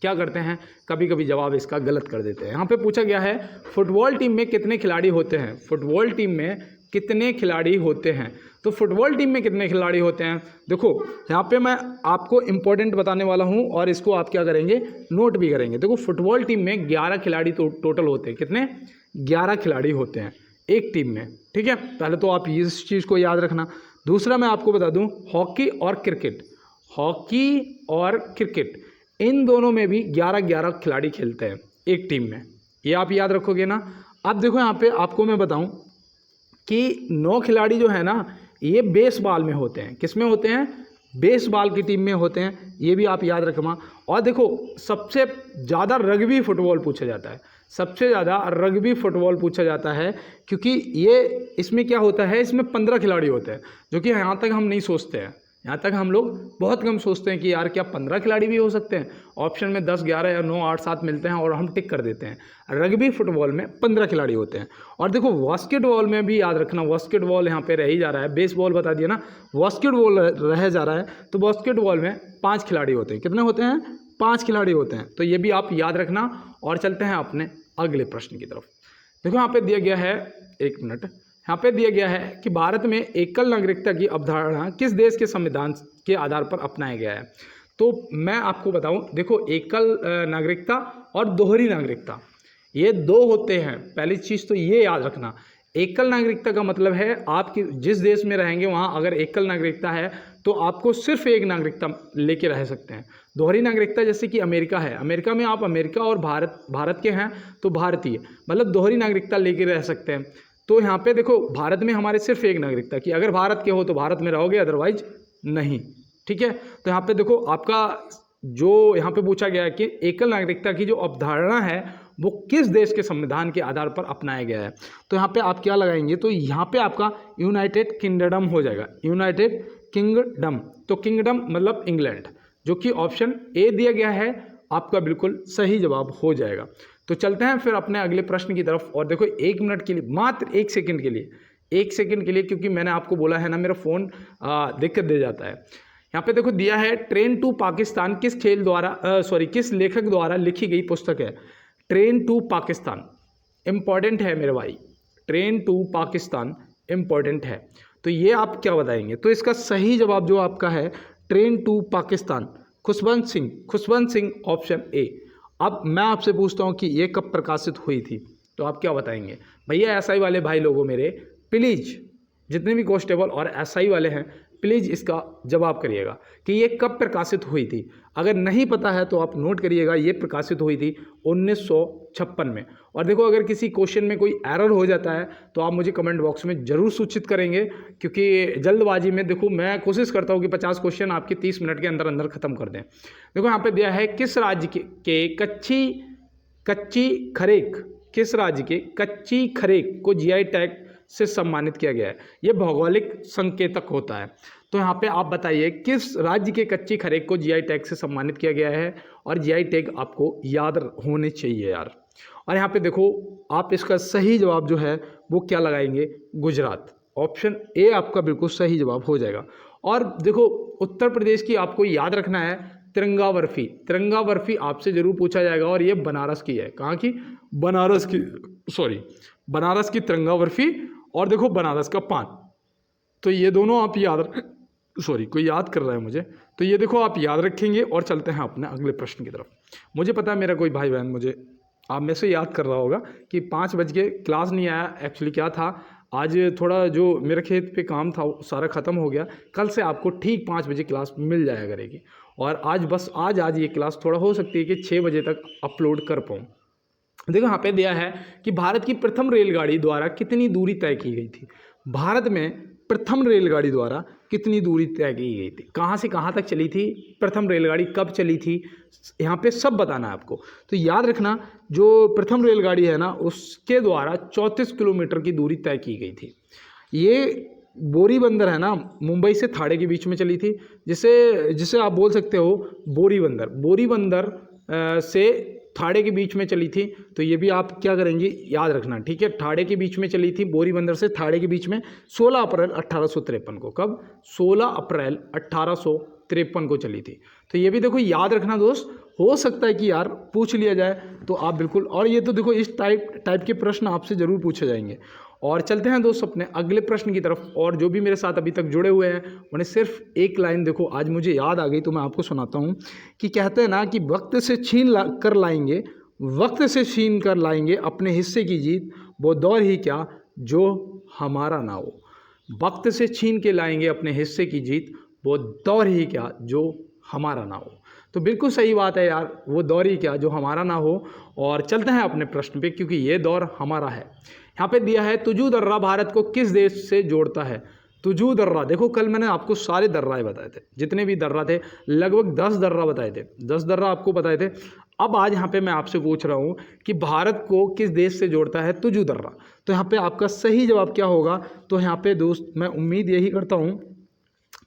क्या करते हैं, कभी कभी जवाब इसका गलत कर देते हैं। यहाँ पे पूछा गया है फुटबॉल टीम में कितने खिलाड़ी होते हैं। फुटबॉल टीम में कितने खिलाड़ी होते हैं। तो फुटबॉल टीम में कितने खिलाड़ी होते हैं, देखो यहाँ पे मैं आपको इम्पोर्टेंट बताने वाला हूँ और इसको आप क्या करेंगे, नोट भी करेंगे। देखो फुटबॉल टीम में 11 खिलाड़ी तो टोटल होते हैं। कितने, 11 खिलाड़ी होते हैं एक टीम में, ठीक है। पहले तो आप इस चीज़ को याद रखना। दूसरा मैं आपको बता दूँ, हॉकी और क्रिकेट, हॉकी और क्रिकेट इन दोनों में भी 11-11 खिलाड़ी खेलते हैं एक टीम में, ये आप याद रखोगे ना। अब देखो यहाँ पे आपको मैं बताऊं कि 9 खिलाड़ी जो है ना ये बेसबॉल में होते हैं। किस में होते हैं, बेसबॉल की टीम में होते हैं, ये भी आप याद रखना। और देखो सबसे ज़्यादा रग्बी फुटबॉल पूछा जाता है, सबसे ज़्यादा रग्बी फुटबॉल पूछा जाता है, क्योंकि ये इसमें क्या होता है, इसमें 15 खिलाड़ी होते हैं, जो कि यहाँ तक हम नहीं सोचते हैं। यहाँ तक हम लोग बहुत कम सोचते हैं कि यार क्या 15 खिलाड़ी भी हो सकते हैं। ऑप्शन में 10, 11 या 9, 8, 7 मिलते हैं और हम टिक कर देते हैं। रग्बी फुटबॉल में 15 खिलाड़ी होते हैं। और देखो बास्केटबॉल में भी याद रखना, बास्केटबॉल यहाँ पे रह ही जा रहा है, बेसबॉल बता दिया ना, बास्केटबॉल रह जा रहा है। तो बास्केटबॉल में 5 खिलाड़ी होते हैं। कितने होते हैं? 5 खिलाड़ी होते हैं। तो ये भी आप याद रखना। और चलते हैं अपने अगले प्रश्न की तरफ। देखो यहाँ पे दिया गया है, एक मिनट, यहाँ पे दिया गया है कि भारत में एकल नागरिकता की अवधारणा किस देश के संविधान के आधार पर अपनाया गया है। तो मैं आपको बताऊं, देखो एकल नागरिकता और दोहरी नागरिकता ये दो होते हैं। पहली चीज़ तो ये याद रखना, एकल नागरिकता का मतलब है आपकी जिस देश में रहेंगे वहाँ अगर एकल नागरिकता है तो आपको सिर्फ एक नागरिकता लेके रह सकते हैं। दोहरी नागरिकता जैसे कि अमेरिका है, अमेरिका में आप अमेरिका और भारत के हैं तो भारतीय, मतलब दोहरी नागरिकता लेके रह सकते हैं। तो यहाँ पे देखो भारत में हमारे सिर्फ एक नागरिकता की, अगर भारत के हो तो भारत में रहोगे, अदरवाइज नहीं। ठीक है, तो यहाँ पे देखो आपका जो यहाँ पे पूछा गया है कि एकल नागरिकता की जो अवधारणा है वो किस देश के संविधान के आधार पर अपनाया गया है। तो यहाँ पे आप क्या लगाएंगे, तो यहाँ पे आपका यूनाइटेड किंगडम हो जाएगा, यूनाइटेड किंगडम। तो किंगडम मतलब इंग्लैंड, जो कि ऑप्शन ए दिया गया है आपका बिल्कुल सही जवाब हो जाएगा। तो चलते हैं फिर अपने अगले प्रश्न की तरफ। और देखो 1 मिनट के लिए, मात्र 1 सेकंड के लिए, 1 सेकंड के लिए, क्योंकि मैंने आपको बोला है ना मेरा फ़ोन दिक्कत दे जाता है। यहाँ पे देखो दिया है ट्रेन टू पाकिस्तान किस खेल द्वारा किस लेखक द्वारा लिखी गई पुस्तक है। ट्रेन टू पाकिस्तान इम्पॉर्टेंट है मेरे भाई, ट्रेन टू पाकिस्तान इम्पॉर्टेंट है। तो ये आप क्या बताएंगे, तो इसका सही जवाब जो आपका है train to Pakistan, Khushwant Singh option A. अब मैं आपसे पूछता हूँ कि ये कब प्रकाशित हुई थी, तो आप क्या बताएंगे भैया। एसआई वाले भाई लोगों मेरे प्लीज़, जितने भी कांस्टेबल और एसआई वाले हैं प्लीज़ इसका जवाब करिएगा कि ये कब प्रकाशित हुई थी। अगर नहीं पता है तो आप नोट करिएगा, ये प्रकाशित हुई थी 1956 में। और देखो अगर किसी क्वेश्चन में कोई एरर हो जाता है तो आप मुझे कमेंट बॉक्स में ज़रूर सूचित करेंगे, क्योंकि जल्दबाजी में देखो मैं कोशिश करता हूँ कि 50 क्वेश्चन आपके 30 मिनट के अंदर अंदर ख़त्म कर दें। देखो यहाँ पे दिया है किस राज्य के किस राज्य के कच्ची खरेक को जीआई टैग से सम्मानित किया गया है। ये भौगोलिक संकेतक होता है। तो यहाँ पे आप बताइए किस राज्य के कच्ची खरेक को जीआई टैग से सम्मानित किया गया है, और जीआई टैग आपको याद होने चाहिए यार। और यहाँ पे देखो आप इसका सही जवाब जो है वो क्या लगाएंगे, गुजरात। ऑप्शन ए आपका बिल्कुल सही जवाब हो जाएगा। और देखो उत्तर प्रदेश की आपको याद रखना है तिरंगा बर्फी आपसे जरूर पूछा जाएगा, और ये बनारस की है। कहाँ की? बनारस की तिरंगा बर्फी, और देखो बनारस का पान। तो ये दोनों आप कोई याद कर रहा है मुझे, तो ये देखो आप याद रखेंगे। और चलते हैं अपने अगले प्रश्न की तरफ। मुझे पता है मेरा कोई भाई बहन मुझे आप में से याद कर रहा होगा कि 5 बज के क्लास नहीं आया। एक्चुअली क्या था, आज थोड़ा जो मेरे खेत पे काम था सारा ख़त्म हो गया। कल से आपको ठीक 5 बजे क्लास मिल जाया करेगी। और आज ये क्लास थोड़ा हो सकती है कि 6 बजे तक अपलोड कर पाऊँ। देखो यहाँ पे दिया है कि भारत की प्रथम रेलगाड़ी द्वारा कितनी दूरी तय की गई थी। भारत में प्रथम रेलगाड़ी द्वारा कितनी दूरी तय की गई थी, कहाँ से कहाँ तक चली थी, प्रथम रेलगाड़ी कब चली थी, यहाँ पे सब बताना है आपको। तो याद रखना जो प्रथम रेलगाड़ी है ना उसके द्वारा 34 किलोमीटर की दूरी तय की गई थी। ये बोरीबंदर है ना, मुंबई से थाड़े के बीच में चली थी, जिसे आप बोल सकते हो बोरीबंदर से थाड़े के बीच में चली थी। तो ये भी आप क्या करेंगे याद रखना, ठीक है। थाड़े के बीच में चली थी, बोरीबंदर से थाड़े के बीच में 16 अप्रैल 1853 को। कब? 16 अप्रैल 1853 को चली थी। तो ये भी देखो याद रखना दोस्त, हो सकता है कि यार पूछ लिया जाए तो आप बिल्कुल, और ये तो देखो इस टाइप के प्रश्न आपसे ज़रूर पूछे जाएंगे। और चलते हैं दोस्त अपने अगले प्रश्न की तरफ। और जो भी मेरे साथ अभी तक जुड़े हुए हैं उन्हें सिर्फ एक लाइन देखो आज मुझे याद आ गई तो मैं आपको सुनाता हूँ कि कहते हैं ना कि वक्त से छीन कर लाएंगे अपने हिस्से की जीत, वो दौर ही क्या जो हमारा ना हो। वक्त से छीन के लाएंगे अपने हिस्से की जीत, वो दौर ही क्या जो हमारा ना हो। तो बिल्कुल सही बात है यार, वो दौर ही क्या जो हमारा ना हो। और चलते हैं अपने प्रश्न पे, क्योंकि ये दौर हमारा है। यहाँ पे दिया है तुजू दर्रा भारत को किस देश से जोड़ता है। तुजू दर्रा, देखो कल मैंने आपको सारे दर्राए बताए थे, जितने भी दर्रा थे लगभग 10 दर्रा बताए थे, 10 दर्रा आपको बताए थे। अब आज यहाँ पे मैं आपसे पूछ रहा हूँ कि भारत को किस देश से जोड़ता है तुजू दर्रा। तो यहाँ पे आपका सही जवाब क्या होगा, तो यहाँ पे दोस्त मैं उम्मीद यही करता हूँ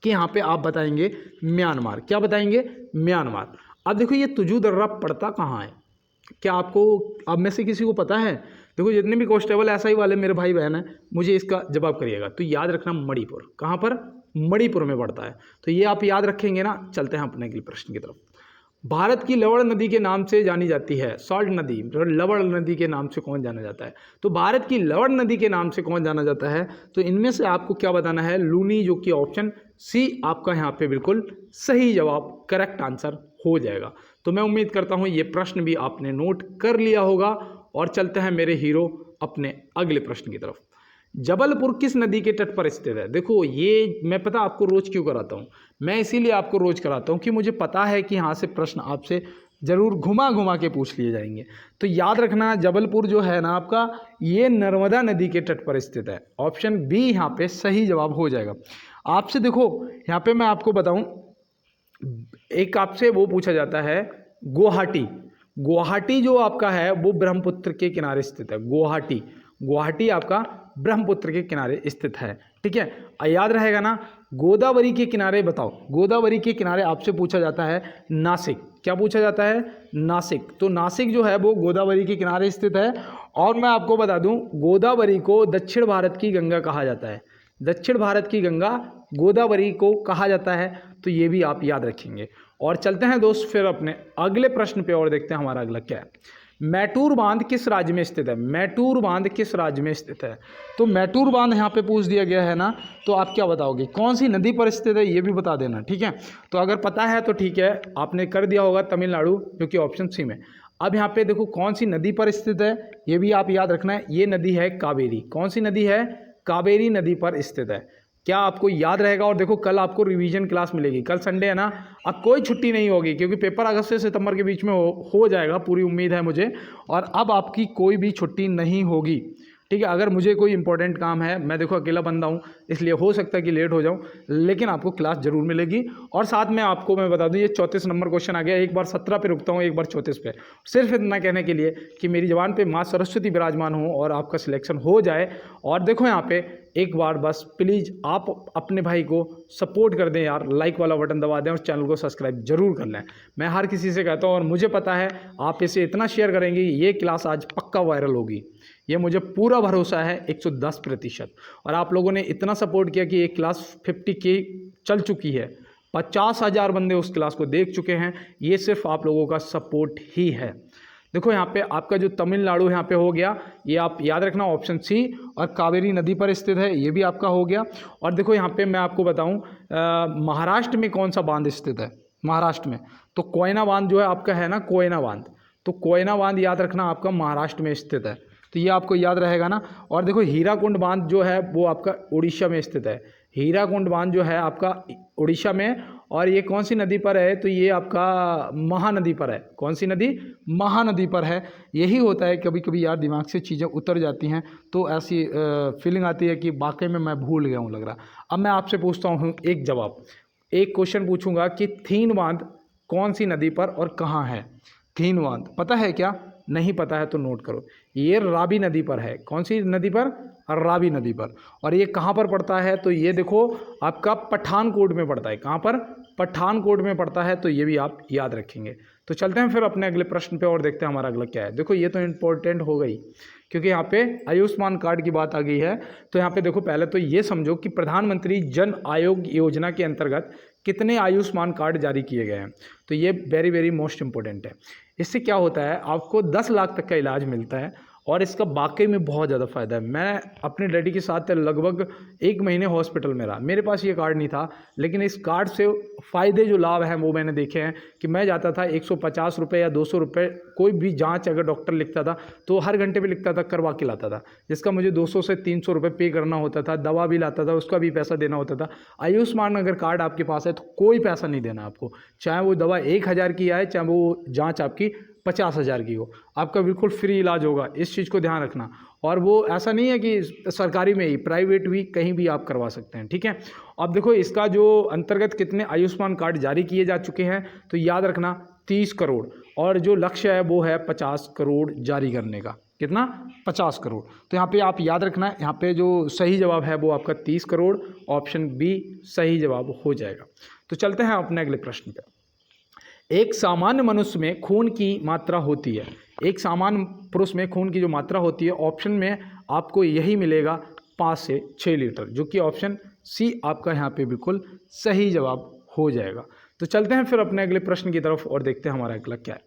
कि यहाँ पे आप बताएंगे म्यांमार। क्या बताएंगे? म्यांमार। अब देखो ये तुजू दर्रा पड़ता कहाँ है? क्या आपको अब में से किसी को पता है? देखो जितने भी कांस्टेबल एसआई वाले मेरे भाई बहन हैं, मुझे इसका जवाब करिएगा। तो याद रखना मणिपुर। कहाँ पर? मणिपुर में पड़ता है। तो ये आप याद रखेंगे ना। चलते हैं अपने अगले प्रश्न की तरफ। भारत की लवण नदी के नाम से जानी जाती है, सॉल्ट नदी, लवण नदी के नाम से कौन जाना जाता है? तो भारत की लवण नदी के नाम से कौन जाना जाता है? तो इनमें से आपको क्या बताना है? लूनी, जो कि ऑप्शन सी आपका यहाँ पे बिल्कुल सही जवाब, करेक्ट आंसर हो जाएगा। तो मैं उम्मीद करता हूँ ये प्रश्न भी आपने नोट कर लिया होगा। और चलते हैं मेरे हीरो अपने अगले प्रश्न की तरफ। जबलपुर किस नदी के तट पर स्थित है? देखो ये मैं पता आपको रोज क्यों कराता हूँ, मैं इसीलिए आपको रोज कराता हूँ कि मुझे पता है कि यहाँ से प्रश्न आपसे जरूर घुमा घुमा के पूछ लिए जाएंगे। तो याद रखना जबलपुर जो है ना आपका, ये नर्मदा नदी के तट पर स्थित है। ऑप्शन बी यहाँ पे सही जवाब हो जाएगा। आपसे देखो यहाँ पे मैं आपको बताऊं, एक आपसे वो पूछा जाता है गुवाहाटी। गुवाहाटी जो आपका है वो ब्रह्मपुत्र के किनारे स्थित है। गुवाहाटी, गुवाहाटी आपका ब्रह्मपुत्र के किनारे स्थित है। ठीक है, याद रहेगा ना। गोदावरी के किनारे बताओ, गोदावरी के किनारे आपसे पूछा जाता है नासिक। क्या पूछा जाता है? नासिक। तो नासिक जो है वो गोदावरी के किनारे स्थित है। और मैं आपको बता दूं, गोदावरी को दक्षिण भारत की गंगा कहा जाता है। दक्षिण भारत की गंगा गोदावरी को कहा जाता है। तो ये भी आप याद रखेंगे। और चलते हैं दोस्त फिर अपने अगले प्रश्न पे और देखते हैं हमारा अगला क्या है। मैटूर बांध किस राज्य में स्थित है? मैटूर बांध किस राज्य में स्थित है? तो मैटूर बांध यहाँ पे पूछ दिया गया है ना, तो आप क्या बताओगे? कौन सी नदी पर स्थित है ये भी बता देना। ठीक है, तो अगर पता है तो ठीक है, आपने कर दिया होगा तमिलनाडु, जो कि ऑप्शन सी में। अब यहाँ पे देखो कौन सी नदी पर स्थित है, ये भी आप याद रखना है। ये नदी है कावेरी। कौन सी नदी है? कावेरी नदी पर स्थित है। क्या आपको याद रहेगा? और देखो कल आपको रिवीजन क्लास मिलेगी, कल संडे है ना। अब कोई छुट्टी नहीं होगी क्योंकि पेपर अगस्त से सितंबर के बीच में हो जाएगा, पूरी उम्मीद है मुझे। और अब आपकी कोई भी छुट्टी नहीं होगी। ठीक है, अगर मुझे कोई इंपॉर्टेंट काम है, मैं देखो अकेला बंदा हूँ, इसलिए हो सकता है कि लेट हो जाऊँ, लेकिन आपको क्लास जरूर मिलेगी। और साथ में आपको मैं बता दूँ, ये 34 नंबर क्वेश्चन आ गया। एक बार 17 पे रुकता हूँ, एक बार 34 पे, सिर्फ इतना कहने के लिए कि मेरी जबान पे माँ सरस्वती विराजमान हो और आपका सिलेक्शन हो जाए। और देखो यहाँ पे एक बार बस प्लीज़ आप अपने भाई को सपोर्ट कर दें यार, लाइक वाला बटन दबा दें और चैनल को सब्सक्राइब जरूर कर लें। मैं हर किसी से कहता हूँ और मुझे पता है आप इसे इतना शेयर करेंगे, ये क्लास आज पक्का वायरल होगी, ये मुझे पूरा भरोसा है 110%। और आप लोगों ने इतना सपोर्ट किया कि ये क्लास 50K चल चुकी है, 50,000 बंदे उस क्लास को देख चुके हैं। ये सिर्फ आप लोगों का सपोर्ट ही है। देखो यहाँ पे आपका जो तमिलनाडु यहाँ पे हो गया, ये आप याद रखना ऑप्शन सी। और कावेरी नदी पर स्थित है, ये भी आपका हो गया। और देखो यहाँ पे मैं आपको बताऊँ, महाराष्ट्र में कौन सा बांध स्थित है? महाराष्ट्र में तो कोयना बांध जो है आपका है ना, कोयना बांध। तो कोयना बांध याद रखना आपका महाराष्ट्र में स्थित है, तो ये आपको याद रहेगा ना। और देखो हीराकुंड बांध जो है वो आपका उड़ीसा में स्थित है। हीराकुंड बांध जो है आपका उड़ीसा में। और ये कौन सी नदी पर है? तो ये आपका महानदी पर है। कौन सी नदी? महानदी पर है। यही होता है कभी कभी यार, दिमाग से चीज़ें उतर जाती हैं तो ऐसी फीलिंग आती है कि वाकई में मैं भूल गया हूँ लग रहा। अब मैं आपसे पूछता हूँ एक जवाब, एक क्वेश्चन पूछूंगा कि थीन बांध कौन सी नदी पर और कहाँ है? थीन बांध पता है क्या? नहीं पता है तो नोट करो, ये रावी नदी पर है। कौन सी नदी पर? रावी नदी पर। और ये कहाँ पर पड़ता है? तो ये देखो आपका पठानकोट में पड़ता है। कहाँ पर? पठानकोट में पड़ता है। तो ये भी आप याद रखेंगे। तो चलते हैं फिर अपने अगले प्रश्न पे और देखते हैं हमारा अगला क्या है। देखो ये तो इम्पोर्टेंट हो गई क्योंकि यहाँ पे आयुष्मान कार्ड की बात आ गई है। तो यहाँ पे देखो पहले तो ये समझो कि प्रधानमंत्री जन आरोग्य योजना के अंतर्गत कितने आयुष्मान कार्ड जारी किए गए हैं। तो ये वेरी वेरी मोस्ट इम्पोर्टेंट है। इससे क्या होता है, आपको 10 लाख तक का इलाज मिलता है और इसका वाकई में बहुत ज़्यादा फ़ायदा है। मैं अपने डैडी के साथ लगभग 1 महीने हॉस्पिटल में रहा। मेरे पास ये कार्ड नहीं था, लेकिन इस कार्ड से फ़ायदे जो लाभ हैं वो मैंने देखे हैं कि मैं जाता था 150 रुपये या 200 रुपये, कोई भी जांच अगर डॉक्टर लिखता था तो हर घंटे पे लिखता था, करवा के लाता था, जिसका मुझे 200 से 300 रुपये पे करना होता था। दवा भी लाता था, उसका भी पैसा देना होता था। आयुष्मान अगर कार्ड आपके पास है तो कोई पैसा नहीं देना आपको, चाहे वो दवा 1000 की आए, चाहे वो जाँच आपकी 50,000 की हो, आपका बिल्कुल फ्री इलाज होगा। इस चीज़ को ध्यान रखना। और वो ऐसा नहीं है कि सरकारी में ही, प्राइवेट भी कहीं भी आप करवा सकते हैं। ठीक है, अब देखो इसका जो अंतर्गत कितने आयुष्मान कार्ड जारी किए जा चुके हैं, तो याद रखना 30 करोड़, और जो लक्ष्य है वो है 50 करोड़ जारी करने का। कितना 50 करोड़। तो यहाँ पे आप याद रखना, यहाँ पे जो सही जवाब है वो आपका 30 करोड़, ऑप्शन बी सही जवाब हो जाएगा। तो चलते हैं अपने अगले प्रश्न पे। एक सामान्य मनुष्य में खून की मात्रा होती है, एक सामान्य पुरुष में खून की जो मात्रा होती है, ऑप्शन में आपको यही मिलेगा 5 से 6 लीटर, जो कि ऑप्शन सी आपका यहाँ पे बिल्कुल सही जवाब हो जाएगा। तो चलते हैं फिर अपने अगले प्रश्न की तरफ और देखते हैं हमारा अगला क्या है।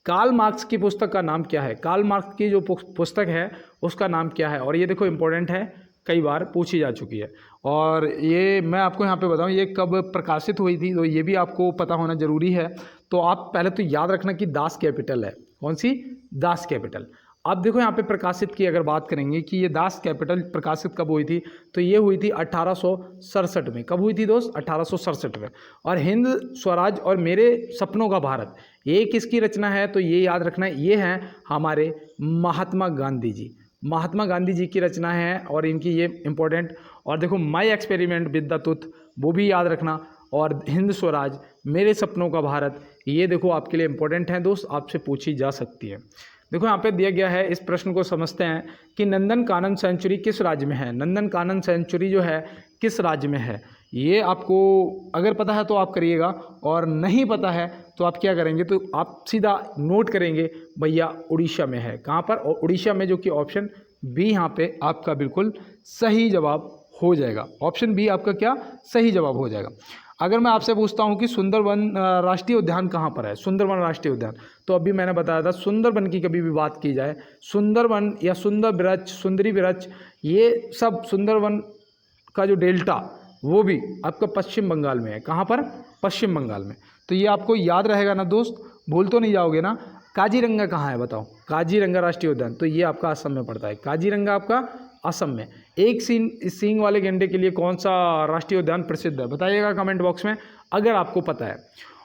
कार्ल मार्क्स की पुस्तक का नाम क्या है? कार्ल मार्क्स की जो पुस्तक है उसका नाम क्या है? और ये देखो इंपॉर्टेंट है, कई बार पूछी जा चुकी है। और ये मैं आपको यहाँ पे बताऊँ ये कब प्रकाशित हुई थी, तो ये भी आपको पता होना ज़रूरी है। तो आप पहले तो याद रखना कि दास कैपिटल है। कौन सी? Das Kapital. अब देखो यहाँ पे प्रकाशित की अगर बात करेंगे कि ये दास कैपिटल प्रकाशित कब हुई थी, तो ये हुई थी 1867 में। कब हुई थी दोस्त? 1867 में। और हिंद स्वराज और मेरे सपनों का भारत, ये किसकी रचना है? तो ये याद रखना, ये हैं हमारे महात्मा गांधी जी। महात्मा गांधी जी की रचना है और इनकी ये इम्पोर्टेंट। और देखो माई एक्सपेरिमेंट विद द तुथ, वो भी याद रखना। और हिंद स्वराज, मेरे सपनों का भारत, ये देखो आपके लिए इम्पोर्टेंट है दोस्त, आपसे पूछी जा सकती है। देखो यहाँ पे दिया गया है, इस प्रश्न को समझते हैं कि नंदन कानन सेंचुरी किस राज्य में है? नंदन कानन सेंचुरी जो है किस राज्य में है? ये आपको अगर पता है तो आप करिएगा, और नहीं पता है तो आप क्या करेंगे, तो आप सीधा नोट करेंगे भैया उड़ीसा में है। कहाँ पर? और उड़ीसा में, जो कि ऑप्शन बी यहाँ पे आपका बिल्कुल सही जवाब हो जाएगा। ऑप्शन बी आपका क्या सही जवाब हो जाएगा। अगर मैं आपसे पूछता हूँ कि सुंदरवन राष्ट्रीय उद्यान कहाँ पर है? सुंदरवन राष्ट्रीय उद्यान, तो अभी मैंने बताया था सुंदरवन की कभी भी बात की जाए, सुंदरवन या सुंदर वृक्ष, सुंदरी वृक्ष, ये सब सुंदरवन का जो डेल्टा वो भी आपका पश्चिम बंगाल में है। कहाँ पर? पश्चिम बंगाल में। तो ये आपको याद रहेगा ना दोस्त, भूल तो नहीं जाओगे ना। काजीरंगा कहाँ है बताओ? काजीरंगा राष्ट्रीय उद्यान, तो ये आपका असम में पड़ता है। काजीरंगा आपका असम में। एक सींग वाले गैंडे के लिए कौन सा राष्ट्रीय उद्यान प्रसिद्ध है? बताइएगा कमेंट बॉक्स में अगर आपको पता है।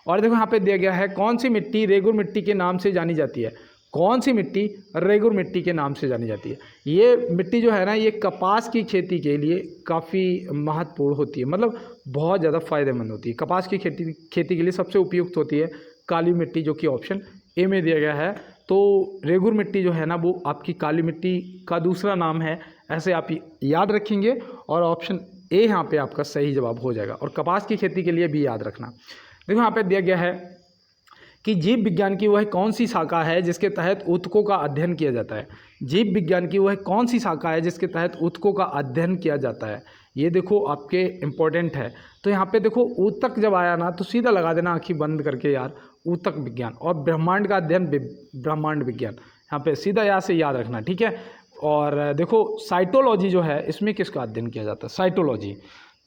और देखो यहाँ पे दिया गया है, कौन सी मिट्टी रेगुर मिट्टी के नाम से जानी जाती है? कौन सी मिट्टी रेगुर मिट्टी के नाम से जानी जाती है? ये मिट्टी जो है ना, ये कपास की खेती के लिए काफ़ी महत्वपूर्ण होती है, मतलब बहुत ज़्यादा फायदेमंद होती है। कपास की खेती के लिए सबसे उपयुक्त होती है काली मिट्टी, जो कि ऑप्शन ए में दिया गया है। तो रेगुर मिट्टी जो है ना, वो आपकी काली मिट्टी का दूसरा नाम है, ऐसे आप याद रखेंगे। और ऑप्शन ए यहाँ पे आपका सही जवाब हो जाएगा। और कपास की खेती के लिए भी याद रखना। देखो यहाँ पे दिया गया है कि जीव विज्ञान की वह कौन सी शाखा है जिसके तहत ऊतकों का अध्ययन किया जाता है? जीव विज्ञान की वह कौन सी शाखा है जिसके तहत ऊतकों का अध्ययन किया जाता है? ये देखो आपके इम्पोर्टेंट है। तो यहाँ पे देखो ऊतक जब आया ना, तो सीधा लगा देना आँखें बंद करके यार, ऊतक विज्ञान। और ब्रह्मांड का अध्ययन ब्रह्मांड विज्ञान, यहाँ पे सीधा यहाँ से याद रखना, ठीक है। और देखो साइटोलॉजी जो है, इसमें किसका अध्ययन किया जाता है? साइटोलॉजी।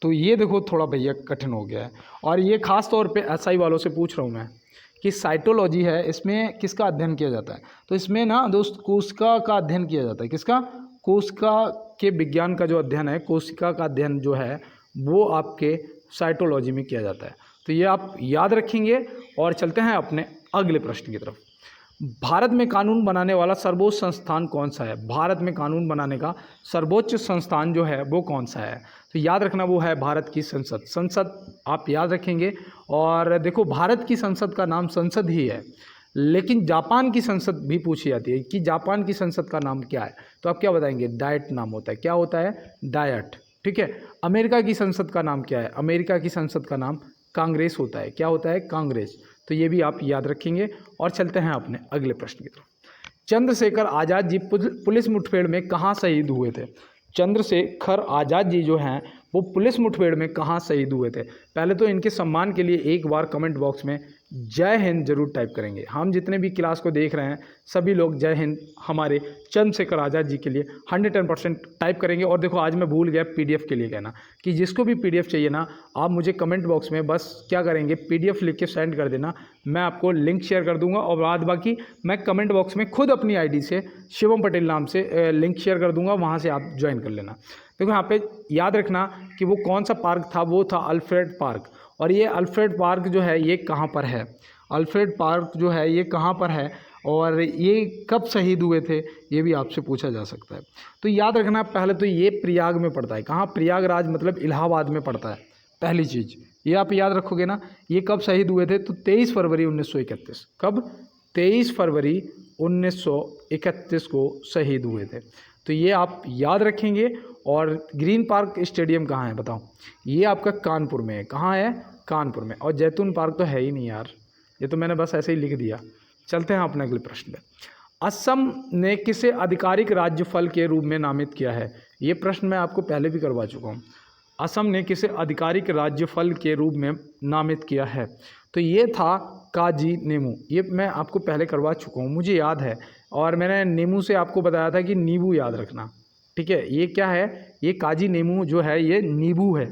तो ये देखो थोड़ा भैया कठिन हो गया है, और ये खास तौर पे एसआई वालों से पूछ रहा हूँ मैं कि साइटोलॉजी है, इसमें किसका अध्ययन किया जाता है? तो इसमें ना दोस्त कोशिका का अध्ययन किया जाता है। किसका? कोशिका के विज्ञान का जो अध्ययन है, कोशिका का अध्ययन जो है वो आपके साइटोलॉजी में किया जाता है। तो ये आप याद रखेंगे। और चलते हैं अपने अगले प्रश्न की तरफ। भारत में कानून बनाने वाला सर्वोच्च संस्थान कौन सा है? भारत में कानून बनाने का सर्वोच्च संस्थान जो है वो कौन सा है? तो याद रखना, वो है भारत की संसद। संसद आप याद रखेंगे। और देखो भारत की संसद का नाम संसद ही है, लेकिन जापान की संसद भी पूछी जाती है कि जापान की संसद का नाम क्या है? तो आप क्या बताएंगे? डायट नाम होता है। क्या होता है? डायट, ठीक है। अमेरिका की संसद का नाम क्या है? अमेरिका की संसद का नाम कांग्रेस होता है। क्या होता है? कांग्रेस। तो ये भी आप याद रखेंगे। और चलते हैं अपने अगले प्रश्न की तरफ। चंद्रशेखर आज़ाद जी पुलिस मुठभेड़ में कहाँ शहीद हुए थे? चंद्रशेखर आज़ाद जी जो हैं वो पुलिस मुठभेड़ में कहाँ शहीद हुए थे? पहले तो इनके सम्मान के लिए एक बार कमेंट बॉक्स में जय हिंद जरूर टाइप करेंगे। हम जितने भी क्लास को देख रहे हैं सभी लोग जय हिंद हमारे चंद्रशेखर आज़ाद जी के लिए 110% टाइप करेंगे। और देखो आज मैं भूल गया पीडीएफ के लिए कहना, कि जिसको भी पीडीएफ चाहिए ना, आप मुझे कमेंट बॉक्स में बस क्या करेंगे, पीडीएफ लिख के सेंड कर देना। मैं आपको लिंक शेयर कर दूंगा, और बाद बाकी मैं कमेंट बॉक्स में खुद अपनी आईडी से शिवम पटेल नाम से लिंक शेयर कर दूंगा, वहाँ से आप ज्वाइन कर लेना। देखो यहाँ पे याद रखना कि वो कौन सा पार्क था, वो था अल्फ्रेड पार्क। और ये अल्फ्रेड पार्क जो है ये कहाँ पर है? अल्फ्रेड पार्क जो है ये कहाँ पर है, और ये कब शहीद हुए थे, ये भी आपसे पूछा जा सकता है। तो याद रखना, पहले तो ये प्रयाग में पड़ता है। कहाँ? प्रयागराज मतलब इलाहाबाद में पड़ता है। पहली चीज़ ये आप याद रखोगे ना। ये कब शहीद हुए थे? तो 23 फरवरी 1931। कब? 23 फरवरी 1931 को शहीद हुए थे। तो ये आप याद रखेंगे। और ग्रीन पार्क स्टेडियम कहाँ है बताओ? ये आपका कानपुर में है। कहाँ है? कानपुर में। और जैतून पार्क तो है ही नहीं यार, ये तो मैंने बस ऐसे ही लिख दिया। चलते हैं अपने अगले प्रश्न पे। असम ने किसे आधिकारिक राज्य फल के रूप में नामित किया है? ये प्रश्न मैं आपको पहले भी करवा चुका हूँ। असम ने किसे आधिकारिक राज्य फल के रूप में नामित किया है? तो ये था काजी नींबू। ये मैं आपको पहले करवा चुका हूँ, मुझे याद है। और मैंने नींबू से आपको बताया था कि नींबू याद रखना, ठीक है। ये क्या है? ये काजी नींबू जो है ये नींबू है।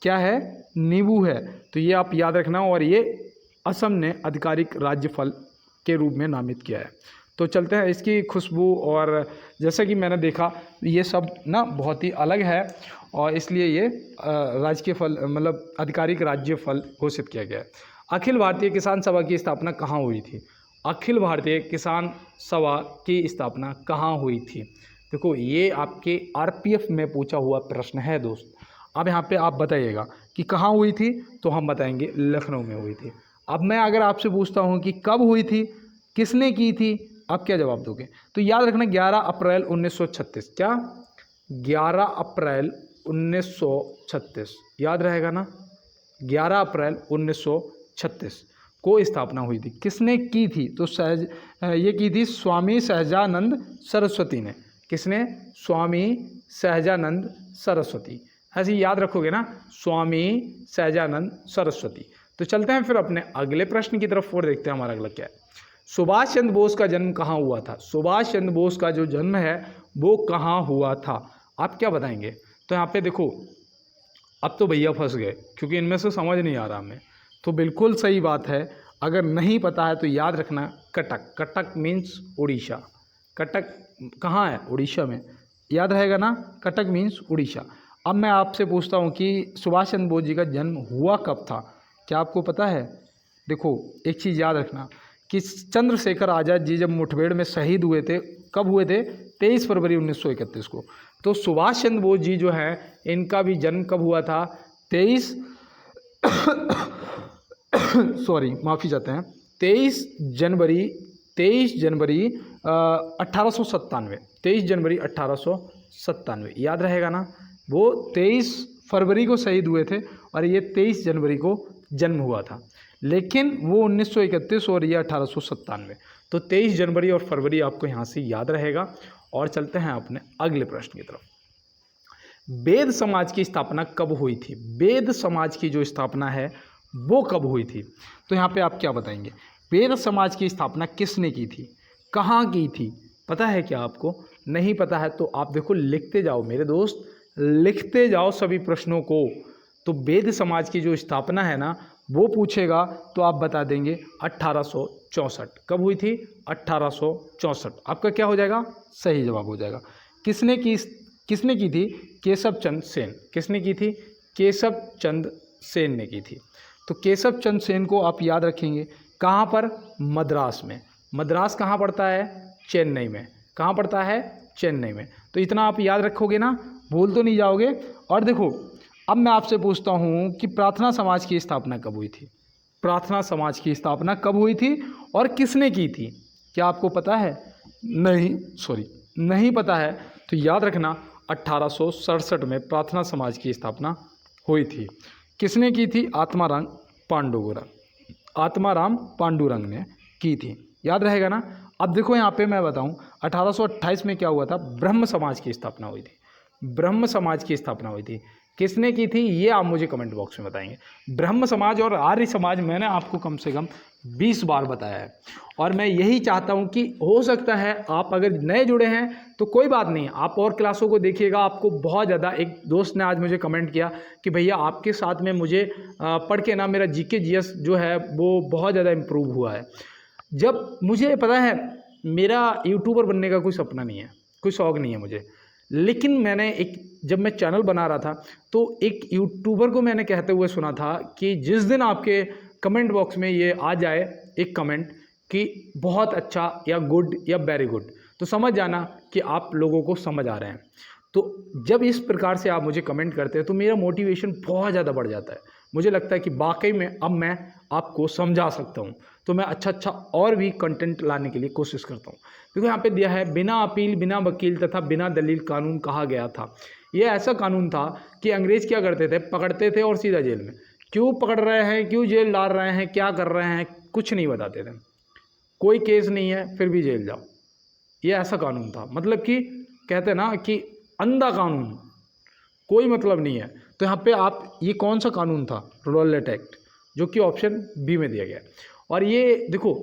क्या है? नींबू है। तो ये आप याद रखना। और ये असम ने आधिकारिक राज्य फल के रूप में नामित किया है। तो चलते हैं इसकी खुशबू, और जैसा कि मैंने देखा ये सब ना बहुत ही अलग है, और इसलिए ये राजकीय फल मतलब आधिकारिक राज्य फल घोषित किया गया है। अखिल भारतीय किसान सभा की स्थापना कहाँ हुई थी? अखिल भारतीय किसान सभा की स्थापना कहाँ हुई थी? देखो ये आपके आरपीएफ में पूछा हुआ प्रश्न है दोस्त। अब यहाँ पे आप बताइएगा कि कहाँ हुई थी, तो हम बताएंगे लखनऊ में हुई थी। अब मैं अगर आपसे पूछता हूँ कि कब हुई थी, किसने की थी, आप क्या जवाब दोगे? तो याद रखना 11 अप्रैल 1936। क्या? 11 अप्रैल 1936 याद रहेगा ना? 11 अप्रैल 1936 को स्थापना हुई थी। किसने की थी? तो ये की थी स्वामी सहजानंद सरस्वती ने। किसने? स्वामी सहजानंद सरस्वती। ऐसे ही याद रखोगे ना, स्वामी सहजानंद सरस्वती। तो चलते हैं फिर अपने अगले प्रश्न की तरफ और देखते हैं हमारा अगला क्या है। सुभाष चंद्र बोस का जन्म कहाँ हुआ था? सुभाष चंद्र बोस का जो जन्म है वो कहाँ हुआ था? आप क्या बताएंगे? तो यहाँ पे देखो, अब तो भैया फंस गए क्योंकि इनमें से समझ नहीं आ रहा हमें। तो बिल्कुल सही बात है, अगर नहीं पता है तो याद रखना कटक। कटक मीन्स उड़ीसा। कटक कहाँ है? उड़ीसा में। याद रहेगा ना? कटक मीन्स उड़ीसा। अब मैं आपसे पूछता हूँ कि सुभाष चंद्र बोस जी का जन्म हुआ कब था? क्या आपको पता है? देखो एक चीज़ याद रखना कि चंद्रशेखर आज़ाद जी जब मुठभेड़ में शहीद हुए थे, कब हुए थे? 23 फरवरी 1931 को। तो सुभाष चंद्र बोस जी जो है इनका भी जन्म कब हुआ था? 23 सॉरी माफ़ी चाहते हैं, 23 जनवरी 1897। 23 जनवरी 1897 याद रहेगा ना? वो 23 फरवरी को शहीद हुए थे और ये 23 जनवरी को जन्म हुआ था, लेकिन वो 1931 और ये 1897। तो 23 जनवरी और फरवरी आपको यहाँ से याद रहेगा। और चलते हैं अपने अगले प्रश्न की तरफ। वेद समाज की स्थापना कब हुई थी? वेद समाज की जो स्थापना है वो कब हुई थी? तो यहाँ पे आप क्या बताएंगे? वेद समाज की स्थापना किसने की थी? कहाँ की थी? पता है क्या आपको? नहीं पता है तो आप देखो लिखते जाओ मेरे दोस्त, लिखते जाओ सभी प्रश्नों को। तो वेद समाज की जो स्थापना है ना वो पूछेगा तो आप बता देंगे 1864। कब हुई थी? 1864 आपका क्या हो जाएगा? सही जवाब हो जाएगा। किसने की थी? केशव चंद्र सेन। किसने की थी? केशव चंद्र सेन ने की थी। तो केशव चंद्र सेन को आप याद रखेंगे कहाँ पर? मद्रास में। मद्रास कहाँ पड़ता है? चेन्नई में। कहाँ पड़ता है? चेन्नई में। तो इतना आप याद रखोगे ना, भूल तो नहीं जाओगे। और देखो अब मैं आपसे पूछता हूँ कि प्रार्थना समाज की स्थापना कब हुई थी? प्रार्थना समाज की स्थापना कब हुई थी और किसने की थी? क्या आपको पता है? नहीं पता है तो याद रखना 1867 में प्रार्थना समाज की स्थापना हुई थी। किसने की थी? आत्माराम पांडुरंग ने की थी। याद रहेगा ना? अब देखो यहाँ पे मैं बताऊँ 1828 में क्या हुआ था? ब्रह्म समाज की स्थापना हुई थी। ब्रह्म समाज की स्थापना हुई थी। किसने की थी ये आप मुझे कमेंट बॉक्स में बताएंगे। ब्रह्म समाज और आर्य समाज मैंने आपको कम से कम 20 बार बताया है, और मैं यही चाहता हूं कि हो सकता है आप अगर नए जुड़े हैं तो कोई बात नहीं, आप और क्लासों को देखिएगा। आपको बहुत ज़्यादा, एक दोस्त ने आज मुझे कमेंट किया कि भैया आपके साथ में मुझे पढ़ के ना मेरा जीके जीएस जो है वो बहुत ज़्यादा इम्प्रूव हुआ है। जब मुझे पता है मेरा यूट्यूबर बनने का कोई सपना नहीं है, कोई शौक़ नहीं है मुझे, लेकिन मैंने जब मैं चैनल बना रहा था तो एक यूट्यूबर को मैंने कहते हुए सुना था कि जिस दिन आपके कमेंट बॉक्स में ये आ जाए एक कमेंट कि बहुत अच्छा या गुड या वेरी गुड, तो समझ जाना कि आप लोगों को समझ आ रहे हैं। तो जब इस प्रकार से आप मुझे कमेंट करते हैं तो मेरा मोटिवेशन बहुत ज़्यादा बढ़ जाता है। मुझे लगता है कि वाकई में अब मैं आपको समझा सकता हूँ। तो मैं अच्छा और भी कंटेंट लाने के लिए कोशिश करता हूँ। देखो यहाँ पे दिया है, बिना अपील, बिना वकील तथा बिना दलील कानून कहा गया था। ये ऐसा कानून था कि अंग्रेज़ क्या करते थे, पकड़ते थे और सीधा जेल में। क्यों पकड़ रहे हैं, क्यों जेल डाल रहे हैं, क्या कर रहे हैं, कुछ नहीं बताते थे। कोई केस नहीं है फिर भी जेल जाओ, ये ऐसा कानून था। मतलब कि कहते हैं ना कि अंधा कानून, कोई मतलब नहीं है। तो यहाँ पे आप, ये कौन सा कानून था, रौलट एक्ट, जो कि ऑप्शन बी में दिया गया। और ये देखो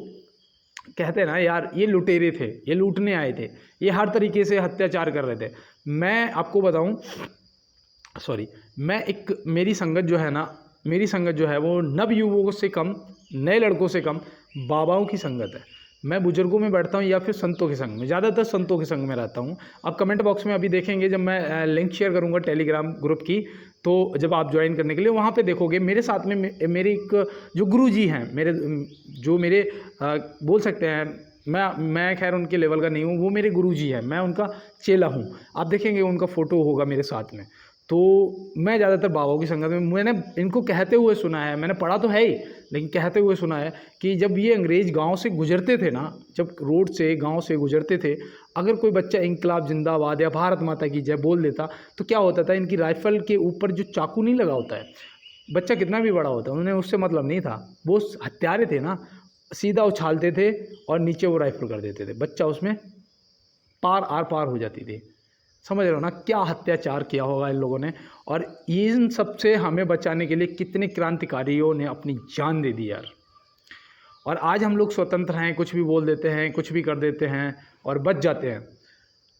कहते हैं ना यार, ये लुटेरे थे, ये लूटने आए थे, ये हर तरीके से अत्याचार कर रहे थे। मैं आपको बताऊं, मेरी संगत जो है ना, मेरी संगत जो है वो नव युवकों से कम, नए लड़कों से कम बाबाओं की संगत है। मैं बुजुर्गों में बैठता हूँ या फिर संतों के संग में, ज़्यादातर संतों के संग में रहता हूँ। आप कमेंट बॉक्स में अभी देखेंगे, जब मैं लिंक शेयर करूँगा टेलीग्राम ग्रुप की, तो जब आप ज्वाइन करने के लिए वहाँ पे देखोगे मेरे साथ में मेरे एक जो गुरुजी हैं, मेरे बोल सकते हैं, मैं खैर उनके लेवल का नहीं हूँ, वो मेरे गुरुजी हैं, मैं उनका चेला हूँ। आप देखेंगे उनका फ़ोटो होगा मेरे साथ में। तो मैं ज़्यादातर बाबाओं की संगत में, मैंने इनको कहते हुए सुना है, मैंने पढ़ा तो है ही, लेकिन कहते हुए सुना है कि जब ये अंग्रेज़ गांव से गुजरते थे ना, जब रोड से गांव से गुजरते थे, अगर कोई बच्चा इंकलाब जिंदाबाद या भारत माता की जय बोल देता तो क्या होता था, इनकी राइफ़ल के ऊपर जो चाकू नहीं लगा होता है, बच्चा कितना भी बड़ा होता है, उन्हें उससे मतलब नहीं था, वो हत्यारे थे ना, सीधा उछालते थे और नीचे वो राइफ़ल कर देते थे, बच्चा उसमें आर पार हो जाती थी। समझ रहे हो ना, क्या अत्याचार किया होगा इन लोगों ने। और इन सब से हमें बचाने के लिए कितने क्रांतिकारियों ने अपनी जान दे दी यार। और आज हम लोग स्वतंत्र हैं, कुछ भी बोल देते हैं, कुछ भी कर देते हैं और बच जाते हैं।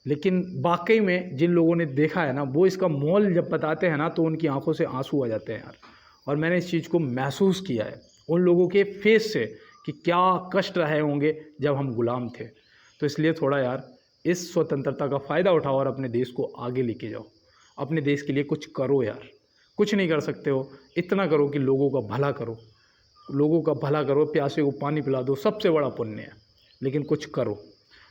लेकिन वाकई में जिन लोगों ने देखा है ना, वो इसका मोल जब बताते हैं ना, तो उनकी आंखों से आंसू आ जाते हैं यार। और मैंने इस चीज़ को महसूस किया है उन लोगों के फेस से कि क्या कष्ट रहे होंगे जब हम गुलाम थे। तो इसलिए थोड़ा यार इस स्वतंत्रता का फ़ायदा उठाओ और अपने देश को आगे लेके जाओ। अपने देश के लिए कुछ करो यार। कुछ नहीं कर सकते हो, इतना करो कि लोगों का भला करो, लोगों का भला करो, प्यासे को पानी पिला दो, सबसे बड़ा पुण्य है। लेकिन कुछ करो।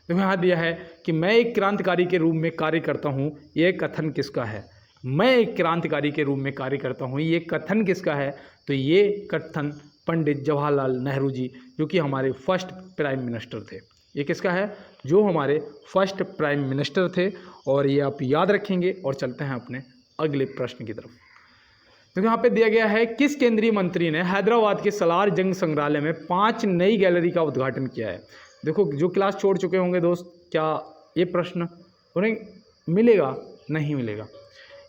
तो यहाँ दिया है कि मैं एक क्रांतिकारी के रूप में कार्य करता हूँ, ये कथन किसका है? मैं एक क्रांतिकारी के रूप में कार्य करता हूँ, ये कथन किसका है? तो ये कथन पंडित जवाहरलाल नेहरू जी, जो कि हमारे फर्स्ट प्राइम मिनिस्टर थे। ये किसका है? जो हमारे फर्स्ट प्राइम मिनिस्टर थे। और ये आप याद रखेंगे। और चलते हैं अपने अगले प्रश्न की तरफ। तो यहाँ पे दिया गया है, किस केंद्रीय मंत्री ने हैदराबाद के सलार जंग संग्रहालय में 5 नई गैलरी का उद्घाटन किया है? देखो, जो क्लास छोड़ चुके होंगे दोस्त, क्या ये प्रश्न उन्हें मिलेगा? नहीं मिलेगा।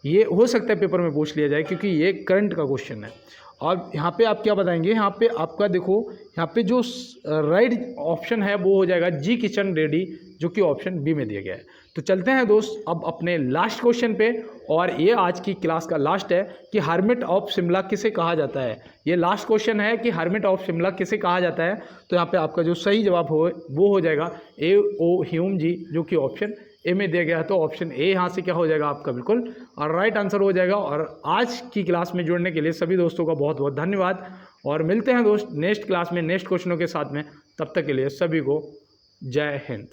ये हो सकता है पेपर में पूछ लिया जाए, क्योंकि ये करंट का क्वेश्चन है। और यहाँ पे आप क्या बताएंगे? यहाँ पे आपका देखो, यहाँ पे जो राइट ऑप्शन है वो हो जाएगा जी किशन रेड्डी, जो कि ऑप्शन बी में दिया गया है। तो चलते हैं दोस्त अब अपने लास्ट क्वेश्चन पे। और ये आज की क्लास का लास्ट है कि हर्मिट ऑफ शिमला किसे कहा जाता है। ये लास्ट क्वेश्चन है कि हर्मिट ऑफ शिमला किसे कहा जाता है। तो यहाँ पे आपका जो सही जवाब हो वो हो जाएगा ए ओ ह्यूम जी, जो कि ऑप्शन ए में दिया गया है। तो ऑप्शन ए यहाँ से क्या हो जाएगा आपका बिल्कुल और राइट आंसर हो जाएगा। और आज की क्लास में जुड़ने के लिए सभी दोस्तों का बहुत बहुत धन्यवाद। और मिलते हैं दोस्त नेक्स्ट क्लास में नेक्स्ट क्वेश्चनों के साथ में। तब तक के लिए सभी को जय हिंद।